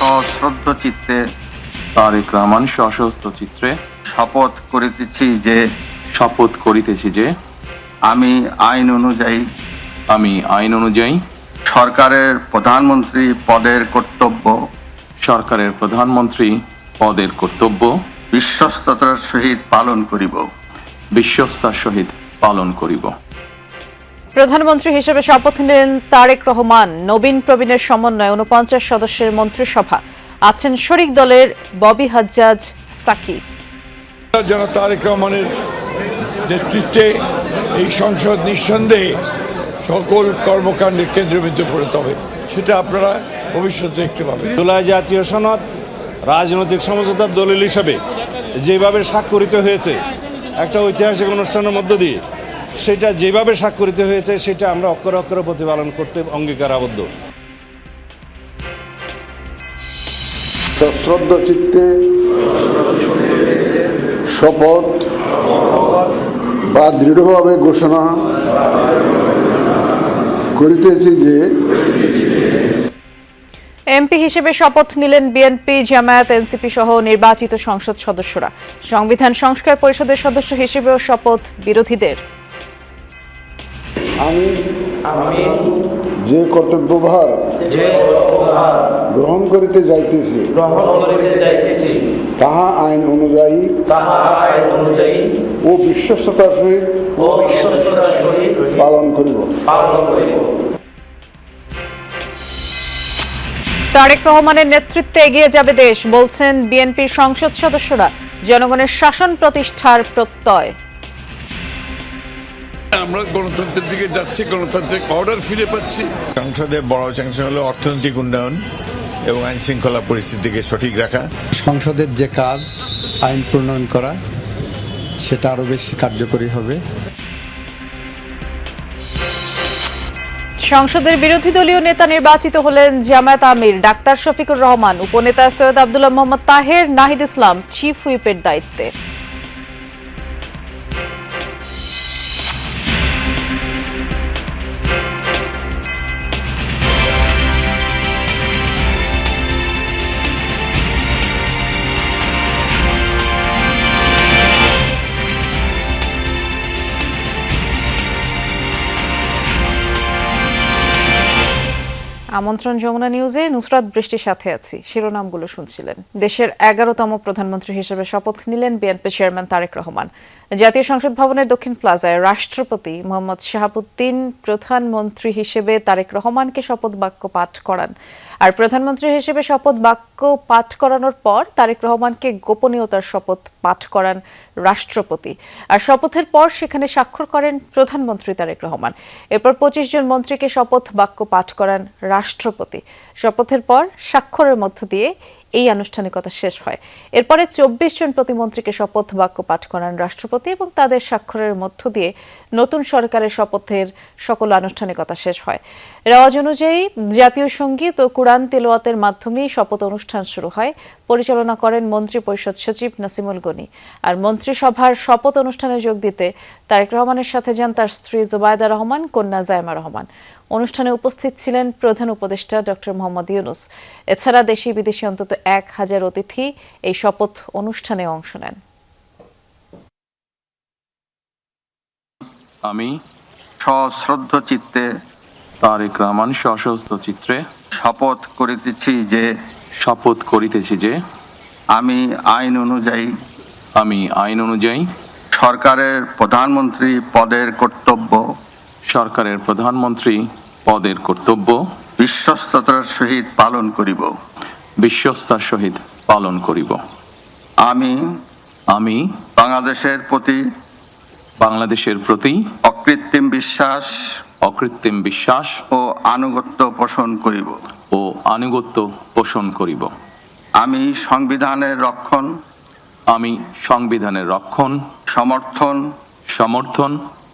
সশ্রদ্ধ চিত্তে তারেক রহমান সশস্ত্র চিত্রে শপথ করিতেছি যে আমি আইন অনুযায়ী সরকারের প্রধানমন্ত্রী পদের কর্তব্য বিশ্বস্ততার সহিত পালন করিব। প্রধানমন্ত্রী হিসেবে শপথ নিলেন তারেক রহমান। নবীন প্রবীণের সমন্বয়ে ৪৯ সদস্যের মন্ত্রিসভা। আছেন শরিক দলের ববি হাজ্জাজ সাকি। জনাব তারেক রহমানের নেতৃত্বে এই সংসদ নিঃসন্দেহে সকল কর্মকাণ্ডের কেন্দ্রবিন্দু পরিণত হবে, সেটা আপনারা ভবিষ্যতে দেখতে পাবেন। জুলাই জাতীয় সনদ রাজনৈতিক সমঝোতার দলিল হিসাবে যেভাবে স্বাক্ষরিত হয়েছে একটা ঐতিহাসিক অনুষ্ঠানের মধ্য দিয়ে, সেটা যেভাবে স্বাক্ষরিত হয়েছে সেটা আমরা অক্ষরে অক্ষরে প্রতিপালন করতে অঙ্গীকার আবদ্ধ। সশ্রদ্ধ চিত্তে শপথ বা দৃঢ়ভাবে ঘোষণা করিতেছি যে এমপি হিসেবে শপথ নিলেন বিএনপি, জামায়াত, এনসিপি সহ নির্বাচিত সংসদ সদস্যরা। সংবিধান সংস্কার পরিষদের সদস্য হিসেবেও শপথ বিরোধীদের। আমি যে কর্তব্যভার গ্রহণ করিতে যাইতেছি তাহা আইন অনুযায়ী ও বিশ্বস্ততার সহিত পালন করিব। তারেক রহমানের নেতৃত্বে এগিয়ে যাবে দেশ, বলছেন বিএনপির সংসদ সদস্যরা। জনগণের শাসন প্রতিষ্ঠার প্রত্যয়। আমরা গণতন্ত্রের দিকে যাচ্ছি, গণতান্ত্রিক অর্ডার ফিরে পাচ্ছি। সংসদে বড় স্যাংশন হলো অর্থনৈতিক উন্নয়ন এবং আইন শৃঙ্খলা পরিস্থিতিকে সঠিক রাখা। সংসদের যে কাজ আইন প্রণয়ন করা, সেটা আরো বেশি কার্যকরী হবে। সংসদের বিরোধী দলীয় নেতা নির্বাচিত হলেন জামায়াত আমির ডাক্তার শফিকুর রহমান। উপনেতা সৈয়দ আব্দুল্লাহ মোহাম্মদ তাহের, নাহিদ ইসলাম চিফ হুইপের দায়িত্বে। আমন্ত্রণ যমুনা নিউজে নুসরাত বৃষ্টির সাথে আছি। শিরোনামগুলো শুনছিলেন। দেশের ১১তম প্রধানমন্ত্রী হিসেবে শপথ নিলেন বিএনপি চেয়ারম্যান তারেক রহমান। জাতীয় সংসদ ভবনের দক্ষিণ প্লাজায় রাষ্ট্রপতি মোহাম্মদ শাহাবুদ্দিন প্রধানমন্ত্রী হিসেবে তারেক রহমানকে শপথ বাক্য পাঠ করান। আর প্রধানমন্ত্রী হিসেবে শপথ বাক্য পাঠ করানোর পর তারেক রহমানকে গোপনীয়তার শপথ পাঠ করান রাষ্ট্রপতি। আর শপথের পর সেখানে স্বাক্ষর করেন প্রধানমন্ত্রী তারেক রহমান। এরপর ২৫ জন মন্ত্রীকে শপথ বাক্য পাঠ করান রাষ্ট্রপতি। শপথের পর স্বাক্ষরের মধ্য দিয়ে এই আনুষ্ঠানিকতা শেষ হয়। এরপরে ২৪ জন প্রতিমন্ত্রীকে শপথ বাক্য পাঠ করান রাষ্ট্রপতি এবং তাদের স্বাক্ষরের মধ্য দিয়ে নতুন সরকারের শপথের সকল আনুষ্ঠানিকতা শেষ হয়। রেওয়াজ অনুযায়ী জাতীয় সঙ্গীত ও কুরআন তিলাওয়াতের মাধ্যমে শপথ অনুষ্ঠান শুরু হয়। পরিচালনা করেন মন্ত্রী পরিষদ সচিব নাসিমুল গনি। আর মন্ত্রিসভার শপথ অনুষ্ঠানে যোগ দিতে তারেক রহমানের সাথে যান তার স্ত্রী জুবাইদা রহমান, কন্যা জায়মা রহমান। অনুষ্ঠানে উপস্থিত ছিলেন প্রধান উপদেষ্টা ডক্টর মোহাম্মদ ইউনুস। এছাড়া দেশি বিদেশি অন্তত ১,০০০ অতিথি এই শপথ অনুষ্ঠানে অংশ নেন। আমি সশ্রদ্ধ চিত্তে তারেক রহমান সশস্ত্র চিত্রে শপথ করিতেছি যে আমি আইন অনুযায়ী সরকারের প্রধানমন্ত্রী পদের কর্তব্য বিশ্বস্ততার সহিত পালন করিব। আমি বাংলাদেশের প্রতি অকৃত্রিম বিশ্বাস ও আনুগত্য পোষণ করিব। আমি সংবিধানের রক্ষণ সমর্থন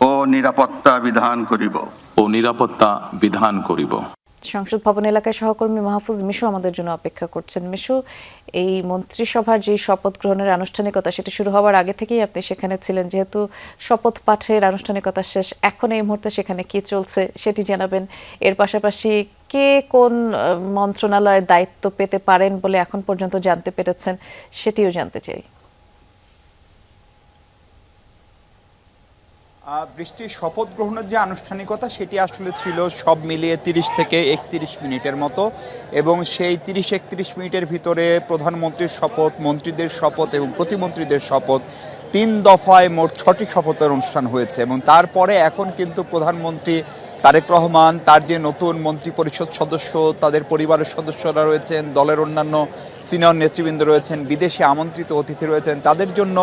ও নিরাপত্তা বিধান করিব। সংসদ ভবন এলাকায় সহকর্মী মাহফুজ মিশু আমাদের জন্য অপেক্ষা করছেন। মিশু, এই মন্ত্রিসভার যে শপথ গ্রহণের আনুষ্ঠানিকতা সেটা শুরু হওয়ার আগে থেকেই আপনি সেখানে ছিলেন, যেহেতু শপথ পাঠের আনুষ্ঠানিকতা শেষ, এখন এই মুহূর্তে সেখানে কি চলছে সেটি জানাবেন। এর পাশাপাশি কে কোন মন্ত্রণালয়ের দায়িত্ব পেতে পারেন বলে এখন পর্যন্ত জানতে পেরেছেন সেটিও জানতে চাই। বৃষ্টির শপথ গ্রহণের যে আনুষ্ঠানিকতা সেটি আসলে ছিল সব মিলিয়ে 30 থেকে 31 মিনিটের মতো, এবং সেই 30-31 মিনিটের ভিতরে প্রধানমন্ত্রীর শপথ, মন্ত্রীদের শপথ এবং প্রতিমন্ত্রীদের শপথ, 3 দফায় মোট 6টি শপথের অনুষ্ঠান হয়েছে। এবং তারপরে এখন কিন্তু প্রধানমন্ত্রী তারেক রহমান, তার যে নতুন মন্ত্রিপরিষদ সদস্য, তাদের পরিবারের সদস্যরা রয়েছেন, দলের অন্যান্য সিনিয়র নেতৃবৃন্দ রয়েছেন, বিদেশে আমন্ত্রিত অতিথি রয়েছেন, তাদের জন্য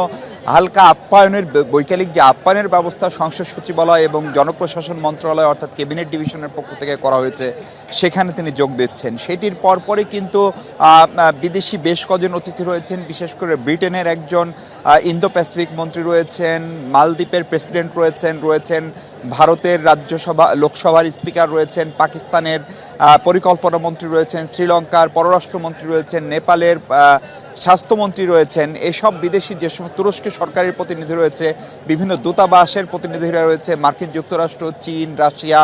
হালকা আপ্যায়নের, বৈকালিক যে আপ্যায়নের ব্যবস্থা সংসদ সচিবালয় এবং জনপ্রশাসন মন্ত্রণালয় অর্থাৎ ক্যাবিনেট ডিভিশনের পক্ষ থেকে করা হয়েছে, সেখানে তিনি যোগ দিচ্ছেন। সেটির পরপরই কিন্তু বিদেশি বেশ কজন অতিথি রয়েছেন, বিশেষ করে ব্রিটেনের একজন ইন্দো প্যাসিফিক মন্ত্রী রয়েছেন, মালদ্বীপের প্রেসিডেন্ট রয়েছেন ভারতের রাজ্যসভা লোকসভার স্পিকার রয়েছেন, পাকিস্তানের পরিকল্পনা মন্ত্রী রয়েছেন, শ্রীলঙ্কার পররাষ্ট্রমন্ত্রী রয়েছেন, নেপালের স্বাস্থ্যমন্ত্রী রয়েছেন। এসব বিদেশি যে সমস্ত তুরস্কের সরকারের প্রতিনিধি রয়েছে, বিভিন্ন দূতাবাসের প্রতিনিধিরা রয়েছে, মার্কিন যুক্তরাষ্ট্র, চীন, রাশিয়া,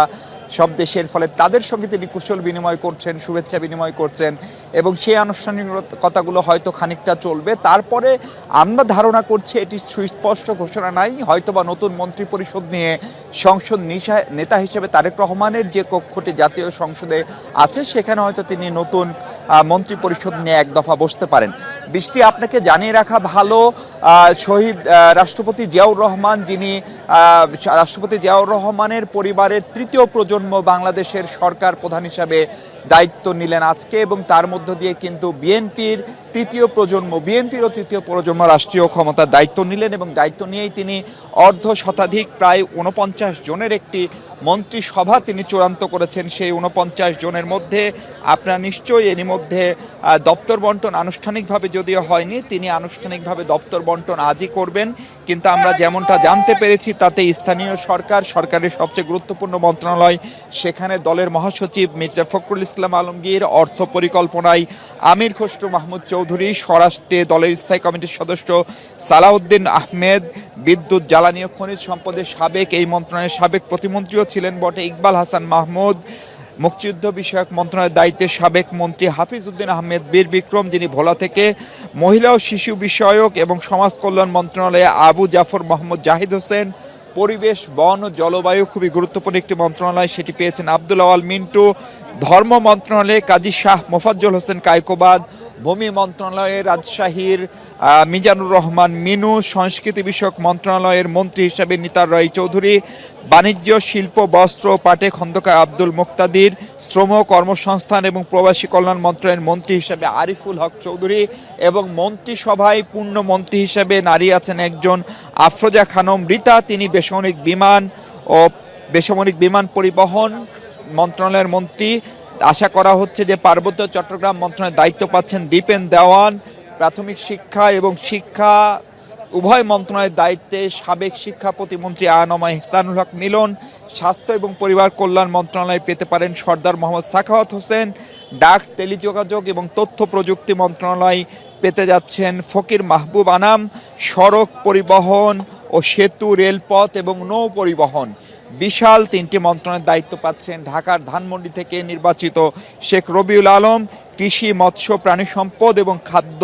সব দেশের, ফলে তাদের সঙ্গে তিনি কুশল বিনিময় করছেন, শুভেচ্ছা বিনিময় করছেন, এবং সেই আনুষ্ঠানিকতাগুলো হয়তো খানিকটা চলবে। তারপরে আমরা ধারণা করছি এটি সুস্পষ্ট ঘোষণা নাই, হয়তোবা নতুন মন্ত্রী পরিষদ নিয়ে সংসদ নেতা হিসেবে তারেক রহমানের যে কক্ষটি জাতীয় সংসদে আছে সেখানে হয়তো তিনি নতুন মন্ত্রী পরিষদ নিয়ে এক দফা বসতে পারেন। বৃষ্টি, আপনাকে জানিয়ে রাখা ভালো, শহীদ রাষ্ট্রপতি জিয়াউর রহমান, যিনি রাষ্ট্রপতি জিয়াউর রহমানের পরিবারের তৃতীয় প্রজন্ম বাংলাদেশের সরকার প্রধান হিসাবে দায়িত্ব নিলেন আজকে, এবং তার মধ্য দিয়ে কিন্তু বিএনপিরও তৃতীয় প্রজন্ম রাষ্ট্রীয় ক্ষমতার দায়িত্ব নিলেন, এবং দায়িত্ব নিয়েই তিনি অর্ধশতাধিক প্রায় 49 জনের একটি মন্ত্রিসভা তিনি চূড়ান্ত করেছেন। সেই 49 জনের মধ্যে আপনারা নিশ্চয়ই এরই মধ্যে দপ্তর বন্টন আনুষ্ঠানিকভাবে যদিও হয়নি, তিনি আনুষ্ঠানিকভাবে দপ্তর বন্টন আজই করবেন, কিন্তু আমরা যেমনটা জানতে পেরেছি তাতে স্থানীয় সরকারের সবচেয়ে গুরুত্বপূর্ণ মন্ত্রণালয়, সেখানে দলের মহাসচিব মির্জা ফখরুল ইসলাম আলমগীর, অর্থ পরিকল্পনায় আমির খসরু মাহমুদ চৌধুরী, স্বরাষ্ট্রে দলের স্থায়ী কমিটির সদস্য সালাউদ্দিন আহমেদ, বিদ্যুৎ জ্বালানি ও খনিজ সম্পদের সাবেক, এই মন্ত্রণালয়ের সাবেক প্রতিমন্ত্রীও ছিলেন বটে ইকবাল হাসান মাহমুদ, মুক্তিযুদ্ধ বিষয়ক মন্ত্রণালয়ের দায়িত্বে সাবেক মন্ত্রী হাফিজ উদ্দিন আহমেদ বীর বিক্রম, যিনি ভোলা থেকে, মহিলা ও শিশু বিষয়ক এবং সমাজ কল্যাণ মন্ত্রণালয়ে আবু জাফর মোহাম্মদ জাহিদ হোসেন, পরিবেশ, বন ও জলবায়ু খুবই গুরুত্বপূর্ণ একটি মন্ত্রণালয়, সেটি পেয়েছেন আব্দুল আওয়াল মিন্টু, ধর্ম মন্ত্রণালয়ে কাজী শাহ মোফাজ্জল হোসেন কায়কোবাদ, ভূমি মন্ত্রণালয়ে রাজশাহীর মিজানুর রহমান মিনু, সংস্কৃতি বিষয়ক মন্ত্রণালয়ের মন্ত্রী হিসাবে নিতার রায় চৌধুরী, বাণিজ্য, শিল্প, বস্ত্র, পাটে খন্দকার আব্দুল মুক্তাদির, শ্রম, কর্মসংস্থান এবং প্রবাসী কল্যাণ মন্ত্রণালয়ের মন্ত্রী হিসাবে আরিফুল হক চৌধুরী, এবং মন্ত্রিসভায় পূর্ণ মন্ত্রী হিসাবে নারী আছেন একজন আফরোজা খানম রীতা, তিনি বেসামরিক বিমান পরিবহন মন্ত্রণালয়ের মন্ত্রী। আশা করা হচ্ছে যে পার্বত্য চট্টগ্রাম মন্ত্রণালয়ের দায়িত্ব পাচ্ছেন দীপেন দেওয়ান, প্রাথমিক শিক্ষা এবং শিক্ষা উভয় মন্ত্রণালয়ের দায়িত্বে সাবেক শিক্ষা প্রতিমন্ত্রী আনমা ইহসানুল হক মিলন, স্বাস্থ্য এবং পরিবার কল্যাণ মন্ত্রণালয় পেতে পারেন সর্দার মোহাম্মদ সাখাওয়াত হোসেন, ডাক, টেলিযোগাযোগ এবং তথ্য প্রযুক্তি মন্ত্রণালয় পেতে যাচ্ছেন ফকির মাহবুব আনাম, সড়ক পরিবহন ও সেতু, রেলপথ এবং নৌ পরিবহন, বিশাল 3টি মন্ত্রণালয়ের দায়িত্ব পাচ্ছেন ঢাকার ধানমন্ডি থেকে নির্বাচিত শেখ রবিউল আলম, কৃষি, মৎস্য, প্রাণী সম্পদ এবং খাদ্য,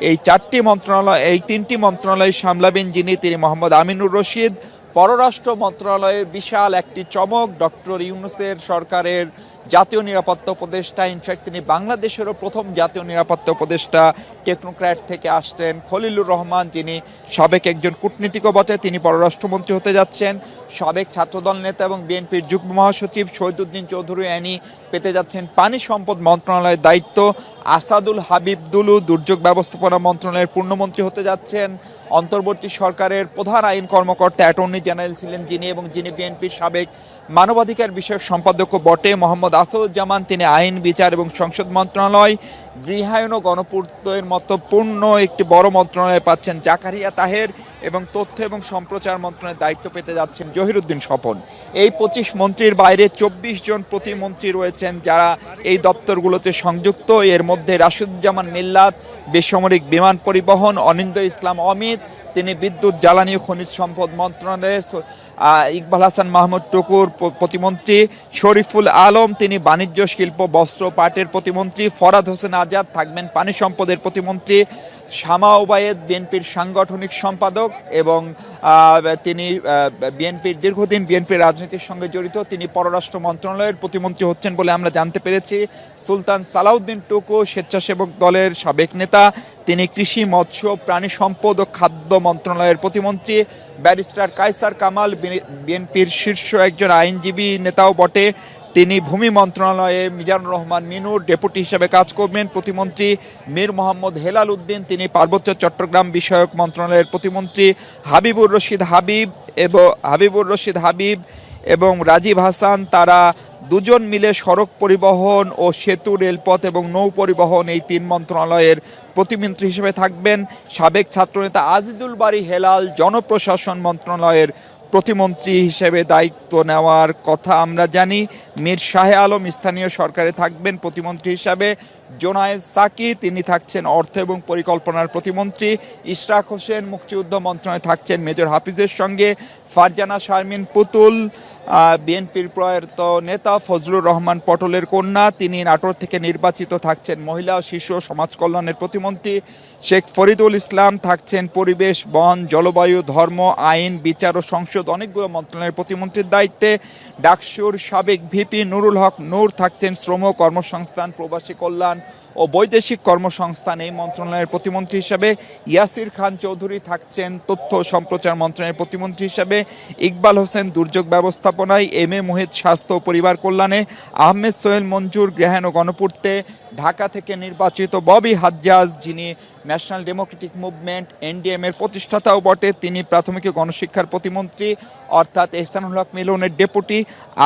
এই 3টি মন্ত্রণালয় সামলাবেন তিনি মোহাম্মদ আমিনুর রশিদ। পররাষ্ট্র মন্ত্রণালয়ে বিশাল একটি চমক, ডক্টর ইউনূসের সরকারের জাতীয় নিরাপত্তা উপদেষ্টা, ইনফ্যাক্ট তিনি বাংলাদেশেরও প্রথম জাতীয় নিরাপত্তা উপদেষ্টা, টেকনোক্র্যাট থেকে আসছেন খলিলুর রহমান, যিনি সাবেক একজন কূটনীতিকও বটে, তিনি পররাষ্ট্রমন্ত্রী হতে যাচ্ছেন। সাবেক ছাত্রদল নেতা এবং বিএনপির যুগ্ম মহাসচিব শহীদুদ্দিন চৌধুরী অ্যানি পেতে যাচ্ছেন পানি সম্পদ মন্ত্রণালয়ের দায়িত্ব। আসাদুল হাবিব দুলু দুর্যোগ ব্যবস্থাপনা মন্ত্রণালয়ের পূর্ণমন্ত্রী হতে যাচ্ছেন। অন্তর্বর্তী সরকারের প্রধান আইন কর্মকর্তা অ্যাটর্নি জেনারেল ছিলেন যিনি বিএনপির সাবেক মানবাধিকার বিষয়ক সম্পাদক বটে মোহাম্মদ আসাদুজ্জামান, তিনি আইন, বিচার এবং সংসদ মন্ত্রণালয়। গৃহায়ন ও গণপূর্তের মতো পূর্ণ একটি বড় মন্ত্রণালয় পাচ্ছেন জাকারিয়া তাহের, এবং তথ্য এবং সম্প্রচার মন্ত্রণালয়ের দায়িত্ব পেতে যাচ্ছেন জহিরুদ্দিন স্বপন। এই 25 মন্ত্রীর বাইরে 24 জন প্রতিমন্ত্রী রয়েছেন যারা এই দপ্তরগুলোতে সংযুক্ত। এর মধ্যে রাশিদুজ্জামান মিল্লাত বেসামরিক বিমান পরিবহন, অনিন্দ ইসলাম অমিত তিনি বিদ্যুৎ জ্বালানি ও খনিজ সম্পদ মন্ত্রণালয়ে, ইকবাল হাসান মাহমুদ টুকুর প্রতিমন্ত্রী, শরীফুল আলম তিনি বাণিজ্য শিল্প বস্ত্র পাটের প্রতিমন্ত্রী, ফরাদ হোসেন আজাদ থাকবেন পানি সম্পদের প্রতিমন্ত্রী, শামা ওবায়েদ বিএনপির সাংগঠনিক সম্পাদক এবং তিনি বিএনপির দীর্ঘদিন বিএনপির রাজনীতির সঙ্গে জড়িত, তিনি পররাষ্ট্র মন্ত্রণালয়ের প্রতিমন্ত্রী হচ্ছেন বলে আমরা জানতে পেরেছি। সুলতান সালাউদ্দিন টুকু স্বেচ্ছাসেবক দলের সাবেক নেতা, তিনি কৃষি মৎস্য প্রাণী সম্পদ ও খাদ্য মন্ত্রণালয়ের প্রতিমন্ত্রী। ব্যারিস্টার কায়সার কামাল বিএনপির শীর্ষ একজন আইনজীবী নেতাও বটে, তিনি ভূমি মন্ত্রণালয়ে মিজানুর রহমান মিনুর ডেপুটি হিসেবে কাজ করবেন প্রতিমন্ত্রী। মীর মোহাম্মদ হেলাল উদ্দিন তিনি পার্বত্য চট্টগ্রাম বিষয়ক মন্ত্রণালয়ের প্রতিমন্ত্রী। হাবিবুর রশিদ হাবিব এবং রাজীব হাসান তারা দুজন মিলে সড়ক পরিবহন ও সেতু, রেলপথ এবং নৌ পরিবহন এই 3 মন্ত্রণালয়ের প্রতিমন্ত্রী হিসেবে থাকবেন। সাবেক ছাত্রনেতা আজিজুল বারী হেলাল জনপ্রশাসন মন্ত্রণালয়ের প্রতিমন্ত্রী হিসেবে দায়িত্ব নেওয়ার কথা আমরা জানি। মীর শাহে আলম স্থানীয় সরকারে থাকবেন প্রতিমন্ত্রী হিসাবে। জোনায়েদ সাকি তিনি থাকছেন অর্থ এবং পরিকল্পনার প্রতিমন্ত্রী। ইশরাক হোসেন মুক্তিযুদ্ধ মন্ত্রণালয়ে থাকছেন মেজর হাফিজের সঙ্গে। ফারজানা শারমিন পুতুল বিএনপির প্রয়াত নেতা ফজলুর রহমান পটলের কন্যা, তিনি নাটোর থেকে নির্বাচিত, থাকছেন মহিলা ও শিশু সমাজ কল্যাণের প্রতিমন্ত্রী। শেখ ফরিদুল ইসলাম থাকছেন পরিবেশ, বন, জলবায়ু, ধর্ম, আইন, বিচার ও সংসদ অনেকগুলো মন্ত্রণালয়ের প্রতিমন্ত্রীর দায়িত্বে। ডাকসুর সাবেক ভিপি নুরুল হক নূর থাকছেন শ্রম, কর্মসংস্থান, প্রবাসী কল্যাণ ও বৈদেশিক কর্মসংস্থান এই মন্ত্রণালয়ের প্রতিমন্ত্রী হিসাবে। ইয়াসির খান চৌধুরী থাকছেন তথ্য ও সম্প্রচার মন্ত্রণালয়ের প্রতিমন্ত্রী হিসাবে। ইকবাল হোসেন দুর্যোগ ব্যবস্থাপনায়, এম এ মুহিত স্বাস্থ্য ও পরিবার কল্যাণে, আহমেদ সোহেল মঞ্জুর গৃহায়ণ ও গণপূর্তে। ঢাকা থেকে নির্বাচিত ববি হাজ্জাজ যিনি ন্যাশনাল ডেমোক্রেটিক মুভমেন্ট এনডিএম এর প্রতিষ্ঠাতাও বটে, তিনি প্রাথমিক ও গণশিক্ষার প্রতিমন্ত্রী অর্থাৎ এহসানুল হক মিলনের ডেপুটি।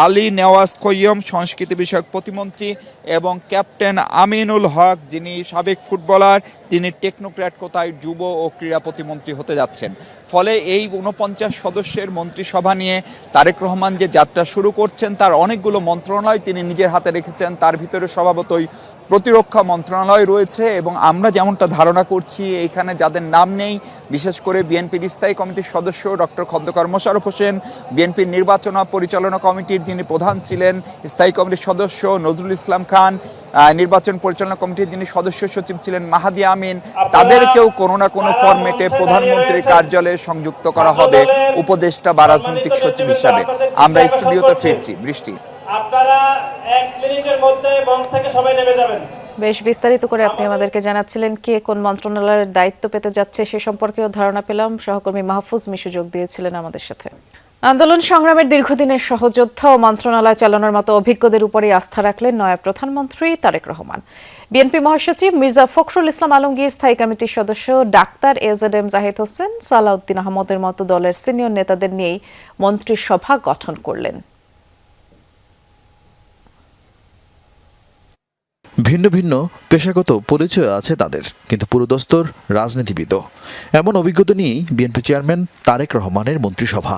আলী নেওয়াজ কয়্যম সংস্কৃতি বিষয়ক প্রতিমন্ত্রী এবং ক্যাপ্টেন আমিনুল হক যিনি সাবেক ফুটবলার তিনি টেকনোক্র্যাট কোটায় যুব ও ক্রীড়া প্রতিমন্ত্রী হতে যাচ্ছেন। ফলে এই 49 সদস্যের মন্ত্রিসভা নিয়ে তারেক রহমান যে যাত্রা শুরু করছেন তার অনেকগুলো মন্ত্রণালয় তিনি নিজের হাতে রেখেছেন, তার ভিতরে স্বভাবতই প্রতিরক্ষা মন্ত্রণালয় রয়েছে এবং আমরা যেমনটা ধারণা করছি এখানে যাদের নাম নেই, বিশেষ করে বিএনপির স্থায়ী কমিটির সদস্য ডক্টর খন্দকার মোশাররফ হোসেন, বিএনপির নির্বাচন পরিচালনা কমিটির যিনি প্রধান ছিলেন স্থায়ী কমিটির সদস্য নজরুল ইসলাম খান, নির্বাচন পরিচালনা কমিটির যিনি সদস্য সচিব ছিলেন মাহাদি আমিন, তাদেরকেও কোনো না কোনো ফরম্যাটে প্রধানমন্ত্রীর কার্যালয়ে সংযুক্ত করা হবে উপদেষ্টা বা রাজনৈতিক সচিব হিসাবে। আমরা স্টুডিওতে ফিরছি। বৃষ্টি, আপনারা 1 মিনিটের মধ্যে মঞ্চ থেকে সবাই নেমে যাবেন। বেশ বিস্তারিত করে আপনি আমাদেরকে জানাচ্ছিলেন কে কোন মন্ত্রণালয়ের দায়িত্ব পেতে যাচ্ছে সে সম্পর্কেও ধারণা পেলাম। সহকর্মী মাহফুজ মিশু যোগ দিয়েছিলেন আমাদের সাথে। আন্দোলন সংগ্রামের দীর্ঘদিনের সহযোদ্ধা ও মন্ত্রণালয় চালানোর মতো অভিজ্ঞদের উপরই আস্থা রাখলেন নয়া প্রধানমন্ত্রী তারেক রহমান। বিএনপি মহাসচিব মির্জা ফখরুল ইসলাম আলমগীর, স্থায়ী কমিটির সদস্য ডাক্তার এজেডএম জাহিদ হোসেন, সালাউদ্দিন আহমদের মতো দলের সিনিয়র নেতাদের নিয়েই মন্ত্রিসভা গঠন করলেন। ভিন্ন ভিন্ন পেশাগত পরিচয় আছে তাদের, কিন্তু পুরোদস্তর রাজনীতিবিদও। এমন অভিজ্ঞতা নিয়েই বিএনপি চেয়ারম্যান তারেক রহমানের মন্ত্রিসভা।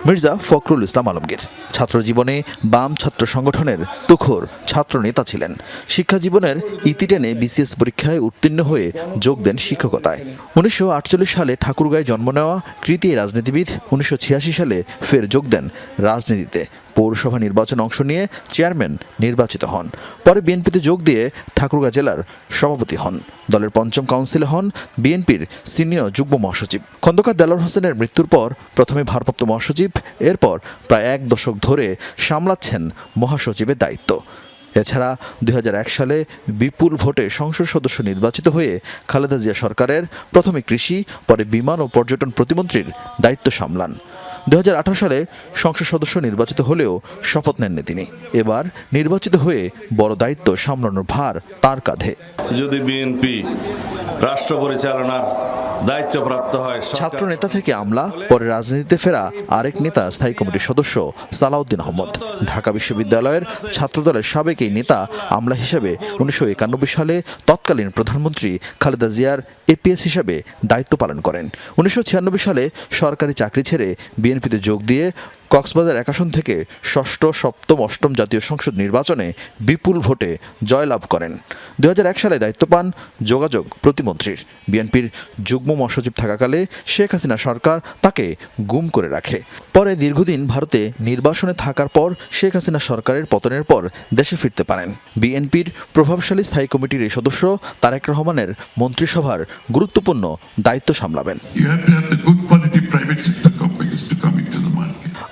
মির্জা ফখরুল ইসলাম আলমগীর ছাত্র জীবনে বাম ছাত্র সংগঠনের তুখোর ছাত্র নেতা ছিলেন। শিক্ষা জীবনের ইতি টেনে বিসিএস পরীক্ষায় উত্তীর্ণ হয়ে যোগ দেন শিক্ষকতায়। 1948 সালে ঠাকুরগাঁয়ে জন্ম নেওয়া কৃতি রাজনীতিবিদ 1986 সালে ফের যোগ দেন রাজনীতিতে। পৌরসভা নির্বাচনে অংশ নিয়ে চেয়ারম্যান নির্বাচিত হন। পরে বিএনপিতে যোগ দিয়ে ঠাকুরগাঁও জেলার সভাপতি হন। দলের 5ম কাউন্সিলে হন বিএনপির সিনিয়র যুগ্ম মহাসচিব। খন্দকার দেলোয়ার হোসেনের মৃত্যুর পর প্রথমে ভারপ্রাপ্ত মহাসচিব, এরপর প্রায় 1 দশক ধরে সামলাচ্ছেন মহাসচিবের দায়িত্ব। এছাড়া 2001 সালে বিপুল ভোটে সংসদ সদস্য নির্বাচিত হয়ে খালেদা জিয়া সরকারের প্রথমে কৃষি, পরে বিমান ও পর্যটন প্রতিমন্ত্রীর দায়িত্ব সামলান। 2018 সালে সংসদ সদস্য নির্বাচিত হলেও শপথ নেননি তিনি। এবার নির্বাচিত হয়ে বড় দায়িত্ব সামলানোর ভার তার কাঁধে। যদি বিএনপি রাষ্ট্র পরিচালনার দায়িত্বপ্রাপ্ত হয়। ছাত্র নেতা থেকে আমলা, পরে রাজনীতিতে ফেরা আরেক নেতা স্থায়ী কমিটির সদস্য সালাউদ্দিন আহমদ। ঢাকা বিশ্ববিদ্যালয়ের ছাত্রদলের সাবেক এই নেতা আমলা হিসেবে 1991 সালে তৎকালীন প্রধানমন্ত্রী খালেদা জিয়ার এপিএস হিসেবে দায়িত্ব পালন করেন। 1996 সালে সরকারি চাকরি ছেড়ে বিএনপিতে যোগ দিয়ে কক্সবাজার 1 আসন থেকে ষষ্ঠ, সপ্তম, অষ্টম জাতীয় সংসদ নির্বাচনে বিপুল ভোটে জয়লাভ করেন। 2001 সালে দায়িত্ব পান যোগাযোগ প্রতিমন্ত্রীর। বিএনপির যুগ্ম মহাসচিব থাকাকালে শেখ হাসিনা সরকার তাকে গুম করে রাখে। পরে দীর্ঘদিন ভারতে নির্বাসনে থাকার পর শেখ হাসিনা সরকারের পতনের পর দেশে ফিরতে পারেন। বিএনপির প্রভাবশালী স্থায়ী কমিটির এই সদস্য তারেক রহমানের মন্ত্রিসভার গুরুত্বপূর্ণ দায়িত্ব সামলাবেন।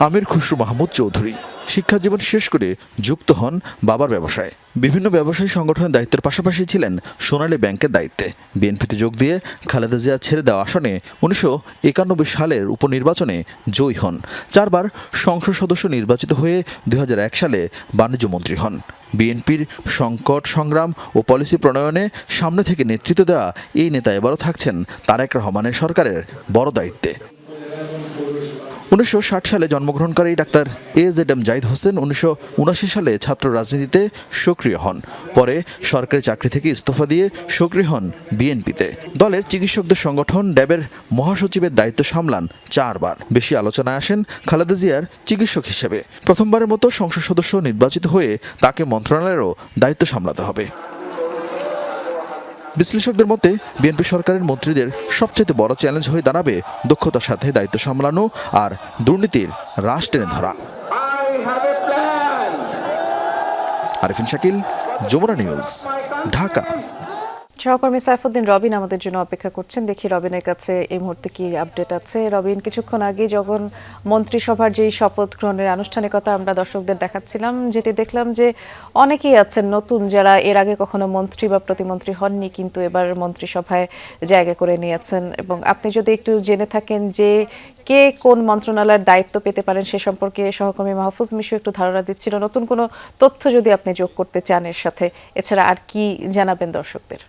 আমির খুসরু মাহমুদ চৌধুরী শিক্ষা জীবন শেষ করে যুক্ত হন বাবার ব্যবসায়। বিভিন্ন ব্যবসায়ী সংগঠনের দায়িত্বের পাশাপাশি ছিলেন সোনালী ব্যাংকের দায়িত্বে। বিএনপিতে যোগ দিয়ে খালেদা জিয়া ছেড়ে দেওয়া আসনে 1991 সালের উপনির্বাচনে জয়ী হন। 4 বার সংসদ সদস্য নির্বাচিত হয়ে 2001 সালে বাণিজ্য মন্ত্রী হন। বিএনপির সংকট সংগ্রাম ও পলিসি প্রণয়নে সামনে থেকে নেতৃত্ব দেওয়া এই নেতা এবারও থাকছেন তারেক রহমানের সরকারের বড় দায়িত্বে। 1960 সালে জন্মগ্রহণকারী ডাক্তার AZM জাহিদ হোসেন 1979 সালে ছাত্র রাজনীতিতে সক্রিয় হন। পরে সরকারি চাকরি থেকে ইস্তফা দিয়ে সক্রিয় হন বিএনপিতে। দলের চিকিৎসকদের সংগঠন ড্যাবের মহাসচিবের দায়িত্ব সামলান 4 বার। বেশি আলোচনায় আসেন খালেদা জিয়ার চিকিৎসক হিসেবে। প্রথমবারের মতো সংসদ সদস্য নির্বাচিত হয়ে তাকে মন্ত্রণালয়েরও দায়িত্ব সামলাতে হবে। বিশ্লেষকদের মতে বিএনপি সরকারের মন্ত্রীদের সবচেয়ে বড় চ্যালেঞ্জ হয়ে দাঁড়াবে দক্ষতার সাথে দায়িত্ব সামলানো আর দুর্নীতির রাশ টেনে ধরা। আরিফিন শাকিল, যমুনা নিউজ, ঢাকা। সহকর্মী সাইফুদ্দিন রবিন আমাদের জন্য অপেক্ষা করছেন। দেখি রবিনের কাছে এই মুহূর্তে কি আপডেট আছে। রবিন, কিছুক্ষণ আগে যখন মন্ত্রিসভার যেই শপথ গ্রহণের আনুষ্ঠানিকতা আমরা দর্শকদের দেখাচ্ছিলাম, যেটি দেখলাম যে অনেকেই আছেন নতুন, যারা এর আগে কখনো মন্ত্রী বা প্রতিমন্ত্রী হননি, কিন্তু এবার মন্ত্রিসভায় জায়গা করে নিয়েছেন। এবং আপনি যদি একটু জেনে থাকেন যে কে কোন মন্ত্রণালয়ের দায়িত্ব পেতে পারেন সে সম্পর্কে সহকর্মী মাহফুজ মিশু একটু ধারণা দিচ্ছিল। নতুন কোনো তথ্য যদি আপনি যোগ করতে চান এর সাথে, এছাড়া আর কি জানাবেন দর্শকদের?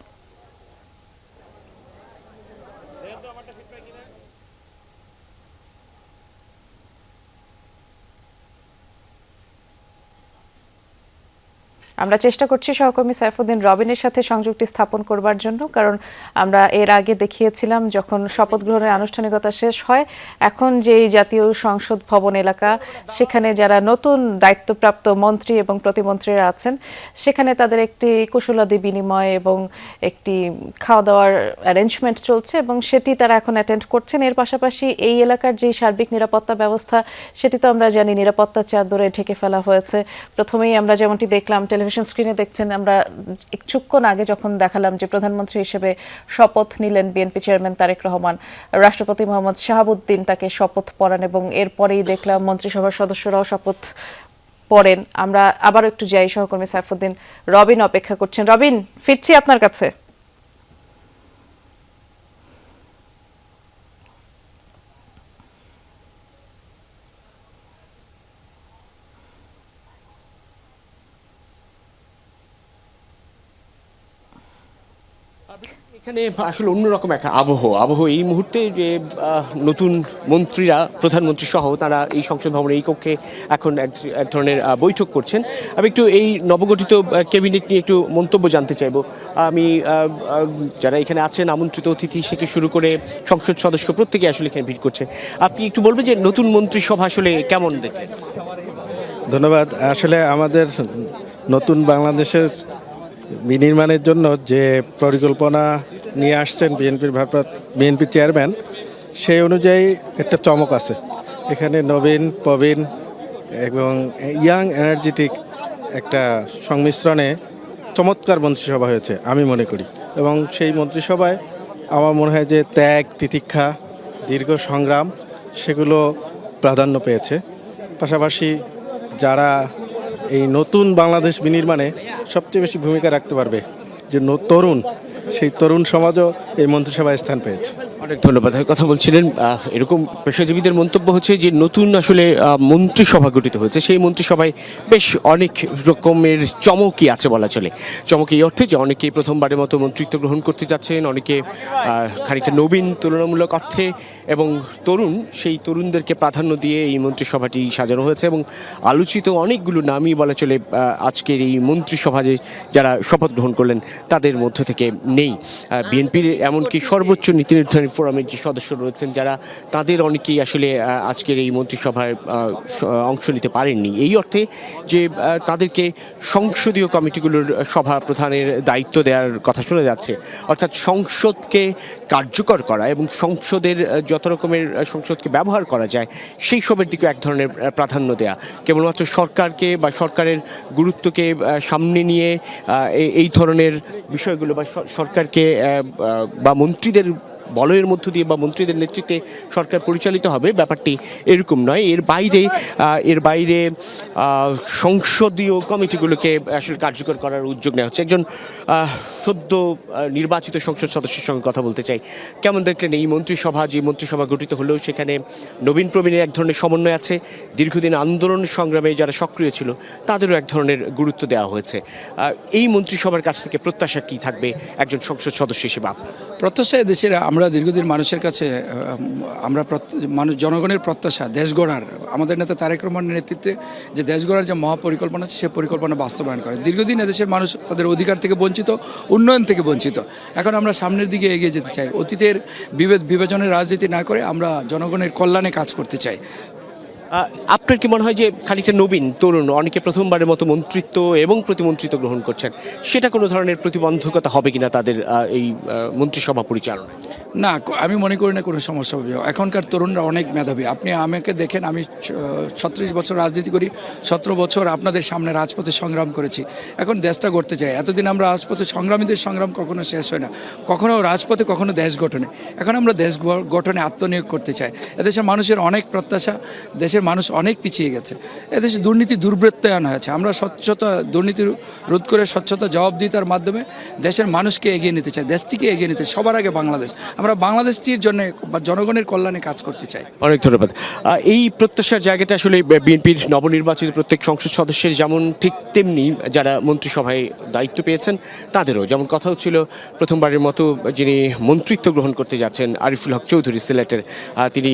আমরা চেষ্টা করছি সহকর্মী সাইফুদ্দিন রবিনের সাথে সংযুক্তি স্থাপন করবার জন্য, কারণ আমরা এর আগে দেখিয়েছিলাম যখন শপথ গ্রহণের আনুষ্ঠানিকতা শেষ হয়, এখন যে জাতীয় সংসদ ভবন এলাকা, সেখানে যারা নতুন দায়িত্বপ্রাপ্ত মন্ত্রী এবং প্রতিমন্ত্রীরা আছেন, সেখানে তাদের একটি কুশলাদি বিনিময় এবং একটি খাওয়া দাওয়ার অ্যারেঞ্জমেন্ট চলছে এবং সেটি তারা এখন অ্যাটেন্ড করছেন। এর পাশাপাশি এই এলাকার যে সার্বিক নিরাপত্তা ব্যবস্থা, সেটি তো আমরা জানি নিরাপত্তা চাদরে ঢেকে ফেলা হয়েছে। প্রথমেই আমরা যেমনটি দেখলাম, টেলিভিশন স্ক্রিনে দেখছেন, আমরা কিছুক্ষণ আগে যখন দেখালাম যে প্রধানমন্ত্রী হিসেবে শপথ নিলেন বিএনপি চেয়ারম্যান তারেক রহমান, রাষ্ট্রপতি মোহাম্মদ শাহাবুদ্দিন তাকে শপথ পড়ান এবং এরপরেই দেখলাম মন্ত্রিসভার সদস্যরাও শপথ পড়েন। আমরা আবার একটু যাই, সহকর্মী সাইফুদ্দিন রবিন অপেক্ষা করছেন। রবিন, ফিরছি আপনার কাছে। এখানে আসলে অন্যরকম একটা আবহ এই মুহূর্তে যে নতুন মন্ত্রীরা, প্রধানমন্ত্রী সহ তারা এই সংসদ ভবনের এই কক্ষে এখন এক ধরনের বৈঠক করছেন। আমি একটু এই নবগঠিত ক্যাবিনেট নিয়ে একটু মন্তব্য জানতে চাইব। আমি যারা এখানে আছেন, আমন্ত্রিত অতিথি থেকে শুরু করে সংসদ সদস্য প্রত্যেকে আসলে এখানে ভিড় করছে। আপনি একটু বলবেন যে নতুন মন্ত্রিসভা আসলে কেমন দেখলেন? ধন্যবাদ। আসলে আমাদের নতুন বাংলাদেশের বিনির্মাণের জন্য যে পরিকল্পনা নিয়ে আসছেন বিএনপি চেয়ারম্যান, সেই অনুযায়ী একটা চমক আছে এখানে। নবীন, প্রবীণ এবং ইয়াং এনার্জেটিক একটা সংমিশ্রণে চমৎকার মন্ত্রিসভা হয়েছে আমি মনে করি। এবং সেই মন্ত্রিসভায় আমার মনে হয় যে ত্যাগ, তিতিক্ষা, দীর্ঘ সংগ্রাম সেগুলো প্রাধান্য পেয়েছে। পাশাপাশি যারা এই নতুন বাংলাদেশ বিনির্মাণে সবচেয়ে বেশি ভূমিকা রাখতে পারবে, যে তরুণ, সেই তরুণ সমাজও এই মন্ত্রিসভায় স্থান পেয়েছে। অনেক ধন্যবাদ। কথা বলছিলেন এরকম পেশাজীবীদের মন্তব্য হচ্ছে যে নতুন আসলে মন্ত্রিসভা গঠিত হয়েছে, সেই মন্ত্রিসভায় বেশ অনেক রকমের চমকই আছে বলা চলে। চমক এই অর্থে যে অনেকে প্রথমবারের মতো মন্ত্রিত্ব গ্রহণ করতে যাচ্ছেন, অনেকে খানিকটা নবীন তুলনামূলক অর্থে এবং তরুণ, সেই তরুণদেরকে প্রাধান্য দিয়ে এই মন্ত্রিসভাটি সাজানো হয়েছে এবং আলোচিত অনেকগুলো নামই বলা চলে আজকের এই মন্ত্রিসভা যারা শপথ গ্রহণ করলেন তাদের মধ্য থেকে নেই। বিএনপির এমনকি সর্বোচ্চ নীতি নির্ধারণী ফোরামের যে সদস্য রয়েছেন যারা, তাদের অনেকেই আসলে আজকের এই মন্ত্রিসভায় অংশ নিতে পারেননি, এই অর্থে যে তাদেরকে সংসদীয় কমিটিগুলোর সভা প্রধানের দায়িত্ব দেওয়ার কথা শোনা যাচ্ছে। অর্থাৎ সংসদকে কার্যকর করা এবং সংসদের যত রকমের সংসদকে ব্যবহার করা যায় সেই সবের দিকে এক ধরনের প্রাধান্য দেয়া, কেবলমাত্র সরকারকে বা সরকারের গুরুত্বকে সামনে নিয়ে এই ধরনের বিষয়গুলো বা সরকারকে বা মন্ত্রীদের বলয়ের মধ্য দিয়ে বা মন্ত্রীদের নেতৃত্বে সরকার পরিচালিত হবে, ব্যাপারটি এরকম নয়। এর বাইরে সংসদীয় কমিটিগুলোকে আসলে কার্যকর করার উদ্যোগ নেওয়া হচ্ছে। একজন সদ্য নির্বাচিত সংসদ সদস্যের সঙ্গে কথা বলতে চাই। কেমন দেখলেন এই মন্ত্রিসভা? যে মন্ত্রিসভা গঠিত হলেও সেখানে নবীন প্রবীণের এক ধরনের সমন্বয় আছে, দীর্ঘদিন আন্দোলন সংগ্রামে যারা সক্রিয় ছিল তাদেরও এক ধরনের গুরুত্ব দেওয়া হয়েছে। এই মন্ত্রিসভার কাছ থেকে প্রত্যাশা কী থাকবে একজন সংসদ সদস্য হিসেবে? প্রত্যাশা দেশের আমরা দীর্ঘদিন মানুষের কাছে আমরা জনগণের প্রত্যাশা দেশ গড়ার, আমাদের নেতা তারেক রহমানের নেতৃত্বে যে দেশ গড়ার যে মহাপরিকল্পনা আছে সে পরিকল্পনা বাস্তবায়ন করে। দীর্ঘদিন এদেশের মানুষ তাদের অধিকার থেকে বঞ্চিত, উন্নয়ন থেকে বঞ্চিত। এখন আমরা সামনের দিকে এগিয়ে যেতে চাই, অতীতের বিভাজনের রাজনীতি না করে আমরা জনগণের কল্যাণে কাজ করতে চাই। আপনার কি মনে হয় যে খানিকটা নবীন তরুণ অনেকে প্রথমবারের মতো মন্ত্রিত্ব এবং প্রতিমন্ত্রিত্ব গ্রহণ করছেন, সেটা কোনো ধরনের প্রতিবন্ধকতা হবে কিনা তাদের এই মন্ত্রিসভা পরিচালনায়? না, আমি মনে করি না কোনো সমস্যা হবে। এখনকার তরুণরা অনেক মেধাবী। আপনি আমাকে দেখেন, আমি 36 বছর রাজনীতি করি, 17 বছর আপনাদের সামনে রাজপথে সংগ্রাম করেছি। এখন দেশটা গড়তে চাই। এতদিন আমরা রাজপথে সংগ্রামীদের সংগ্রাম কখনো শেষ হয় না, কখনো রাজপথে কখনো দেশ গঠনে। এখন আমরা দেশ গঠনে আত্মনিয়োগ করতে চাই। এদেশের মানুষের অনেক প্রত্যাশা, দেশের মানুষ অনেক পিছিয়ে গেছে। এদেশে দুর্নীতি দুর্বৃত্তায়ন হয়েছে। আমরা স্বচ্ছতা, দুর্নীতি রোধ করে স্বচ্ছতা জবাবদিহিতার মাধ্যমে দেশের মানুষকে এগিয়ে নিতে চাই, দেশটিকে এগিয়ে নিতে চাই। সবার আগে বাংলাদেশ, আমরা বাংলাদেশটির জন্য বা জনগণের কল্যাণে কাজ করতে চাই। অনেক ধন্যবাদ। এই প্রত্যাশার জায়গাটা আসলে বিএনপির নবনির্বাচিত প্রত্যেক সংসদ সদস্যের যেমন, ঠিক তেমনি যারা মন্ত্রিসভায় দায়িত্ব পেয়েছেন তাদেরও। যেমন কথা হচ্ছিল প্রথমবারের মতো যিনি মন্ত্রিত্ব গ্রহণ করতে যাচ্ছেন আরিফুল হক চৌধুরী সিলেটের, তিনি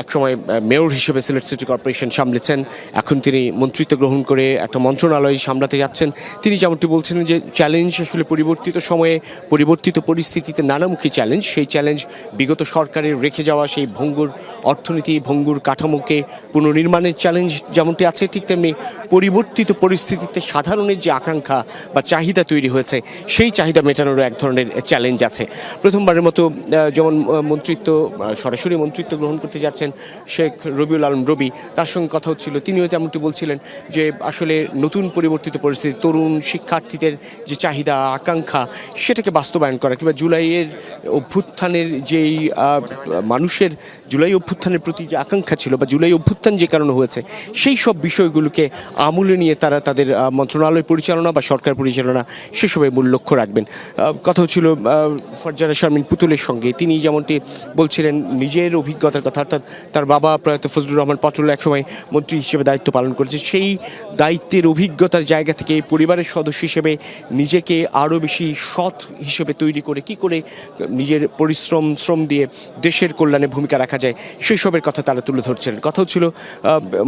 একসময় মেয়র হিসেবে সিলেট সিটি কর্পোরেশন সামলেছেন, এখন তিনি মন্ত্রিত্ব গ্রহণ করে একটা মন্ত্রণালয় সামলাতে যাচ্ছেন। তিনি যেমনটি বলছিলেন যে চ্যালেঞ্জ আসলে পরিবর্তিত সময়ে, পরিবর্তিত পরিস্থিতিতে নানামুখী চ্যালেঞ্জ, সেই চ্যালেঞ্জ বিগত সরকারের রেখে যাওয়া সেই ভঙ্গুর অর্থনীতি, ভঙ্গুর কাঠামোকে পুনর্নির্মাণের চ্যালেঞ্জ যেমনটি আছে, ঠিক তেমনি পরিবর্তিত পরিস্থিতিতে সাধারণের যে আকাঙ্ক্ষা বা চাহিদা তৈরি হয়েছে সেই চাহিদা মেটানোরও এক ধরনের চ্যালেঞ্জ আছে। প্রথমবারের মতো যেমন মন্ত্রিত্ব, সরাসরি মন্ত্রিত্ব গ্রহণ করতে যাচ্ছেন শেখ রবিউল আলম রবি, তার সঙ্গে কথা হচ্ছিল, তিনিও তেমনটি বলছিলেন যে আসলে নতুন পরিবর্তিত পরিস্থিতি, তরুণ শিক্ষার্থীদের যে চাহিদা আকাঙ্ক্ষা সেটাকে বাস্তবায়ন করা, কিংবা জুলাইয়ের অভ্যুত্থানের যেই মানুষের জুলাই অভ্যুত্থানের প্রতি যে আকাঙ্ক্ষা ছিল বা জুলাই অভ্যুত্থান যে কারণে হয়েছে সেই সব বিষয়গুলোকে আমলে নিয়ে তারা তাদের মন্ত্রণালয় পরিচালনা বা সরকার পরিচালনা সেসবে মূল লক্ষ্য রাখবেন। কথা হচ্ছিল ফরজানা শারমিন পুতুলের সঙ্গে, তিনি যেমনটি বলছিলেন নিজের অভিজ্ঞতার কথা, অর্থাৎ তার বাবা প্রয়াত ফজলুর রহমান পটুল্লা একসময় মন্ত্রী হিসেবে দায়িত্ব পালন করেছে, সেই দায়িত্বের অভিজ্ঞতার জায়গা থেকে পরিবারের সদস্য হিসেবে নিজেকে আরও বেশি সৎ হিসেবে তৈরি করে কী করে নিজের শ্রম দিয়ে দেশের কল্যাণে ভূমিকা রাখা যায় সেই সবের কথা তারা তুলে ধরছিলেন। কথা হচ্ছিল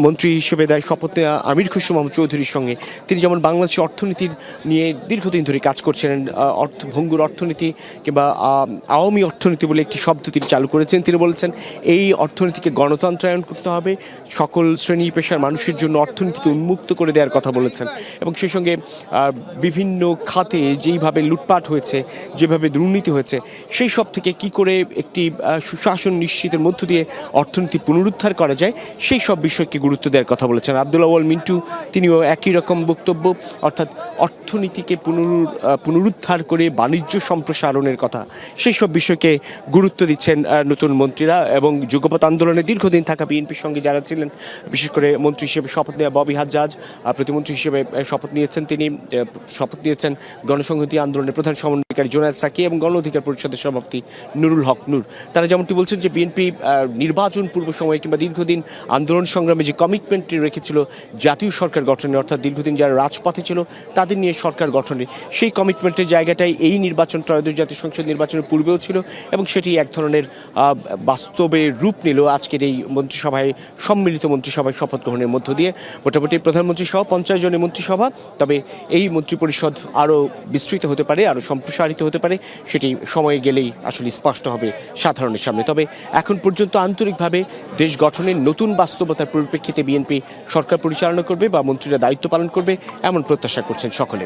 মন্ত্রী হিসেবে শপথ নেওয়া আমির খসরু মাহমুদ চৌধুরীর সঙ্গে, তিনি যেমন বাংলাদেশের অর্থনীতির নিয়ে দীর্ঘদিন ধরে কাজ করছিলেন, ভঙ্গুর অর্থনীতি কিংবা আওয়ামী অর্থনীতি বলে একটি শব্দ তিনি চালু করেছেন। তিনি বলেছেন এই অর্থনীতিকে গণতন্ত্রায়ন করতে হবে, সকল শ্রেণী পেশার মানুষের জন্য অর্থনীতিকে উন্মুক্ত করে দেওয়ার কথা বলেছেন এবং সেই সঙ্গে বিভিন্ন খাতে যেইভাবে লুটপাট হয়েছে, যেভাবে দুর্নীতি হয়েছে সেই সব থেকে কি করে একটি সুশাসন নিশ্চিতের মধ্য দিয়ে অর্থনীতি পুনরুদ্ধার করা যায় সেই সব বিষয়কে গুরুত্ব দেওয়ার কথা বলেছেন। আব্দুল আউয়াল মিন্টু তিনিও একই রকম বক্তব্য, অর্থাৎ অর্থনীতিকে পুনরুদ্ধার করে বাণিজ্য সম্প্রসারণের কথা, সেই সব বিষয়কে গুরুত্ব দিচ্ছেন নতুন মন্ত্রীরা। এবং যুগপৎ আন্দোলনে দীর্ঘদিন থাকা বিএনপির সঙ্গে যারা যারা ছিলেন, বিশেষ করে মন্ত্রী হিসেবে শপথ নেওয়া ববি হাজ্জাজ, প্রতিমন্ত্রী হিসেবে শপথ নিয়েছেন তিনি, শপথ নিয়েছেন গণসংহতি আন্দোলনের প্রধান সমন্বয়কারী জোনায়েদ সাকি এবং গণ অধিকার পরিষদের সভাপতি নুরুল হক নূর। তারা যেমনটি বলছেন যে বিএনপি নির্বাচন পূর্ব সময়ে কিংবা দীর্ঘদিন আন্দোলন সংগ্রামে যে কমিটমেন্টটি রেখেছিল জাতীয় সরকার গঠনে, অর্থাৎ দীর্ঘদিন যারা রাজপথে ছিল তাদের নিয়ে সরকার গঠনে, সেই কমিটমেন্টের জায়গাটাই এই নির্বাচন ত্রয়োদশ জাতীয় সংসদ নির্বাচনের পূর্বেও ছিল এবং সেটি এক ধরনের বাস্তবে রূপ নিল আজকের এই মন্ত্রিসভায়, সম্মিলিত মন্ত্রিসভায় শপথ গ্রহণের মধ্য দিয়ে। মোটামুটি প্রধানমন্ত্রী সহ 50 জনের মন্ত্রিসভা, তবে এই মন্ত্রিপরিষদ আরও বিস্তৃত হতে পারে, আরও সম্প্রসারিত হতে পারে, সেটি সময়ে গেলেই আসলে স্পষ্ট হবে সাধারণের সামনে। তবে এখন পর্যন্ত আন্তরিকভাবে দেশ গঠনের নতুন বাস্তবতার পরিপ্রেক্ষিতে বিএনপি সরকার পরিচালনা করবে বা মন্ত্রীরা দায়িত্ব পালন করবে এমন প্রত্যাশা করছেন সকলে।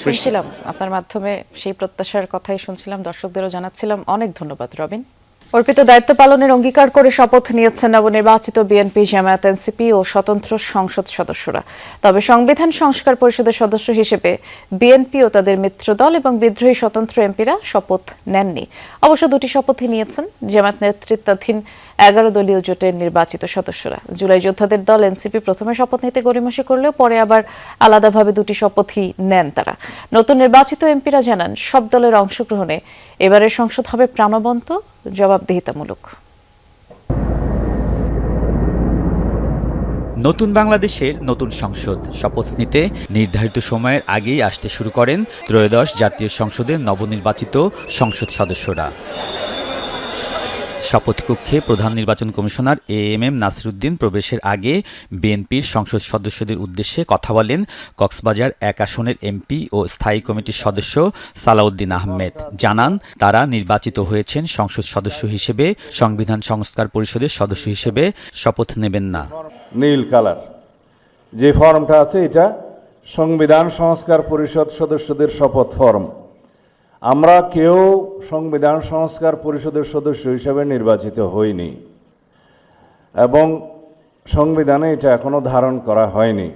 শুনছিলাম আপনার মাধ্যমে সেই প্রত্যাশার কথাই শুনছিলাম, দর্শকদেরও জানাচ্ছিলাম। অনেক ধন্যবাদ রবিন। অর্পিত দায়িত্ব পালনের অঙ্গীকার করে শপথ নিয়েছেন নবনির্বাচিত বিএনপি, জামায়াত, এনসিপি ও স্বতন্ত্র সংসদ সদস্যরা। তবে সংবিধান সংস্কার পরিষদের সদস্য হিসেবে বিএনপি ও তাদের মিত্রদল এবং বিদ্রোহী স্বতন্ত্র এমপিরা শপথ নেননি। অবশ্য দুটি শপথই নিয়েছেন জামায়াত নেতৃত্বাধীন 11 দলীয় জোটের নির্বাচিত সদস্যরা। জুলাই যোদ্ধাদের দল এনসিপি প্রথমে শপথ নিতে গড়িমসি করলেও পরে আবার আলাদাভাবে দুটি শপথই নেন তারা। নতুন নির্বাচিত এমপিরা জানান, সব দলের অংশগ্রহণে এবারের সংসদ হবে প্রাণবন্ত, জবাবদিহিতামূলক। নতুন বাংলাদেশের নতুন সংসদ শপথ নিতে নির্ধারিত সময়ের আগেই আসতে শুরু করেন ত্রয়োদশ জাতীয় সংসদের নবনির্বাচিত সংসদ সদস্যরা। শপথকক্ষে প্রধান নির্বাচন কমিশনার এএমএম নাসিরউদ্দিন প্রবেশের আগে বিএনপির সংসদ সদস্যদের উদ্দেশ্যে কথা বলেন কক্সবাজার 1 আসনের এমপি ও স্থায়ী কমিটির সদস্য সালাউদ্দিন আহমেদ। জানান, তারা নির্বাচিত হয়েছেন সংসদ সদস্য হিসেবে, সংবিধান সংস্কার পরিষদের সদস্য হিসেবে শপথ নেবেন না। নীল কালার যে ফর্মটা আছে এটা সংবিধান সংস্কার পরিষদ সদস্যদের শপথ ফর্ম। আমরা কেউ সংবিধান সংস্কার পরিষদের সদস্য হিসেবে নির্বাচিত হইনি এবং সংবিধানে এটা এখনো ধারণ করা হয়নি।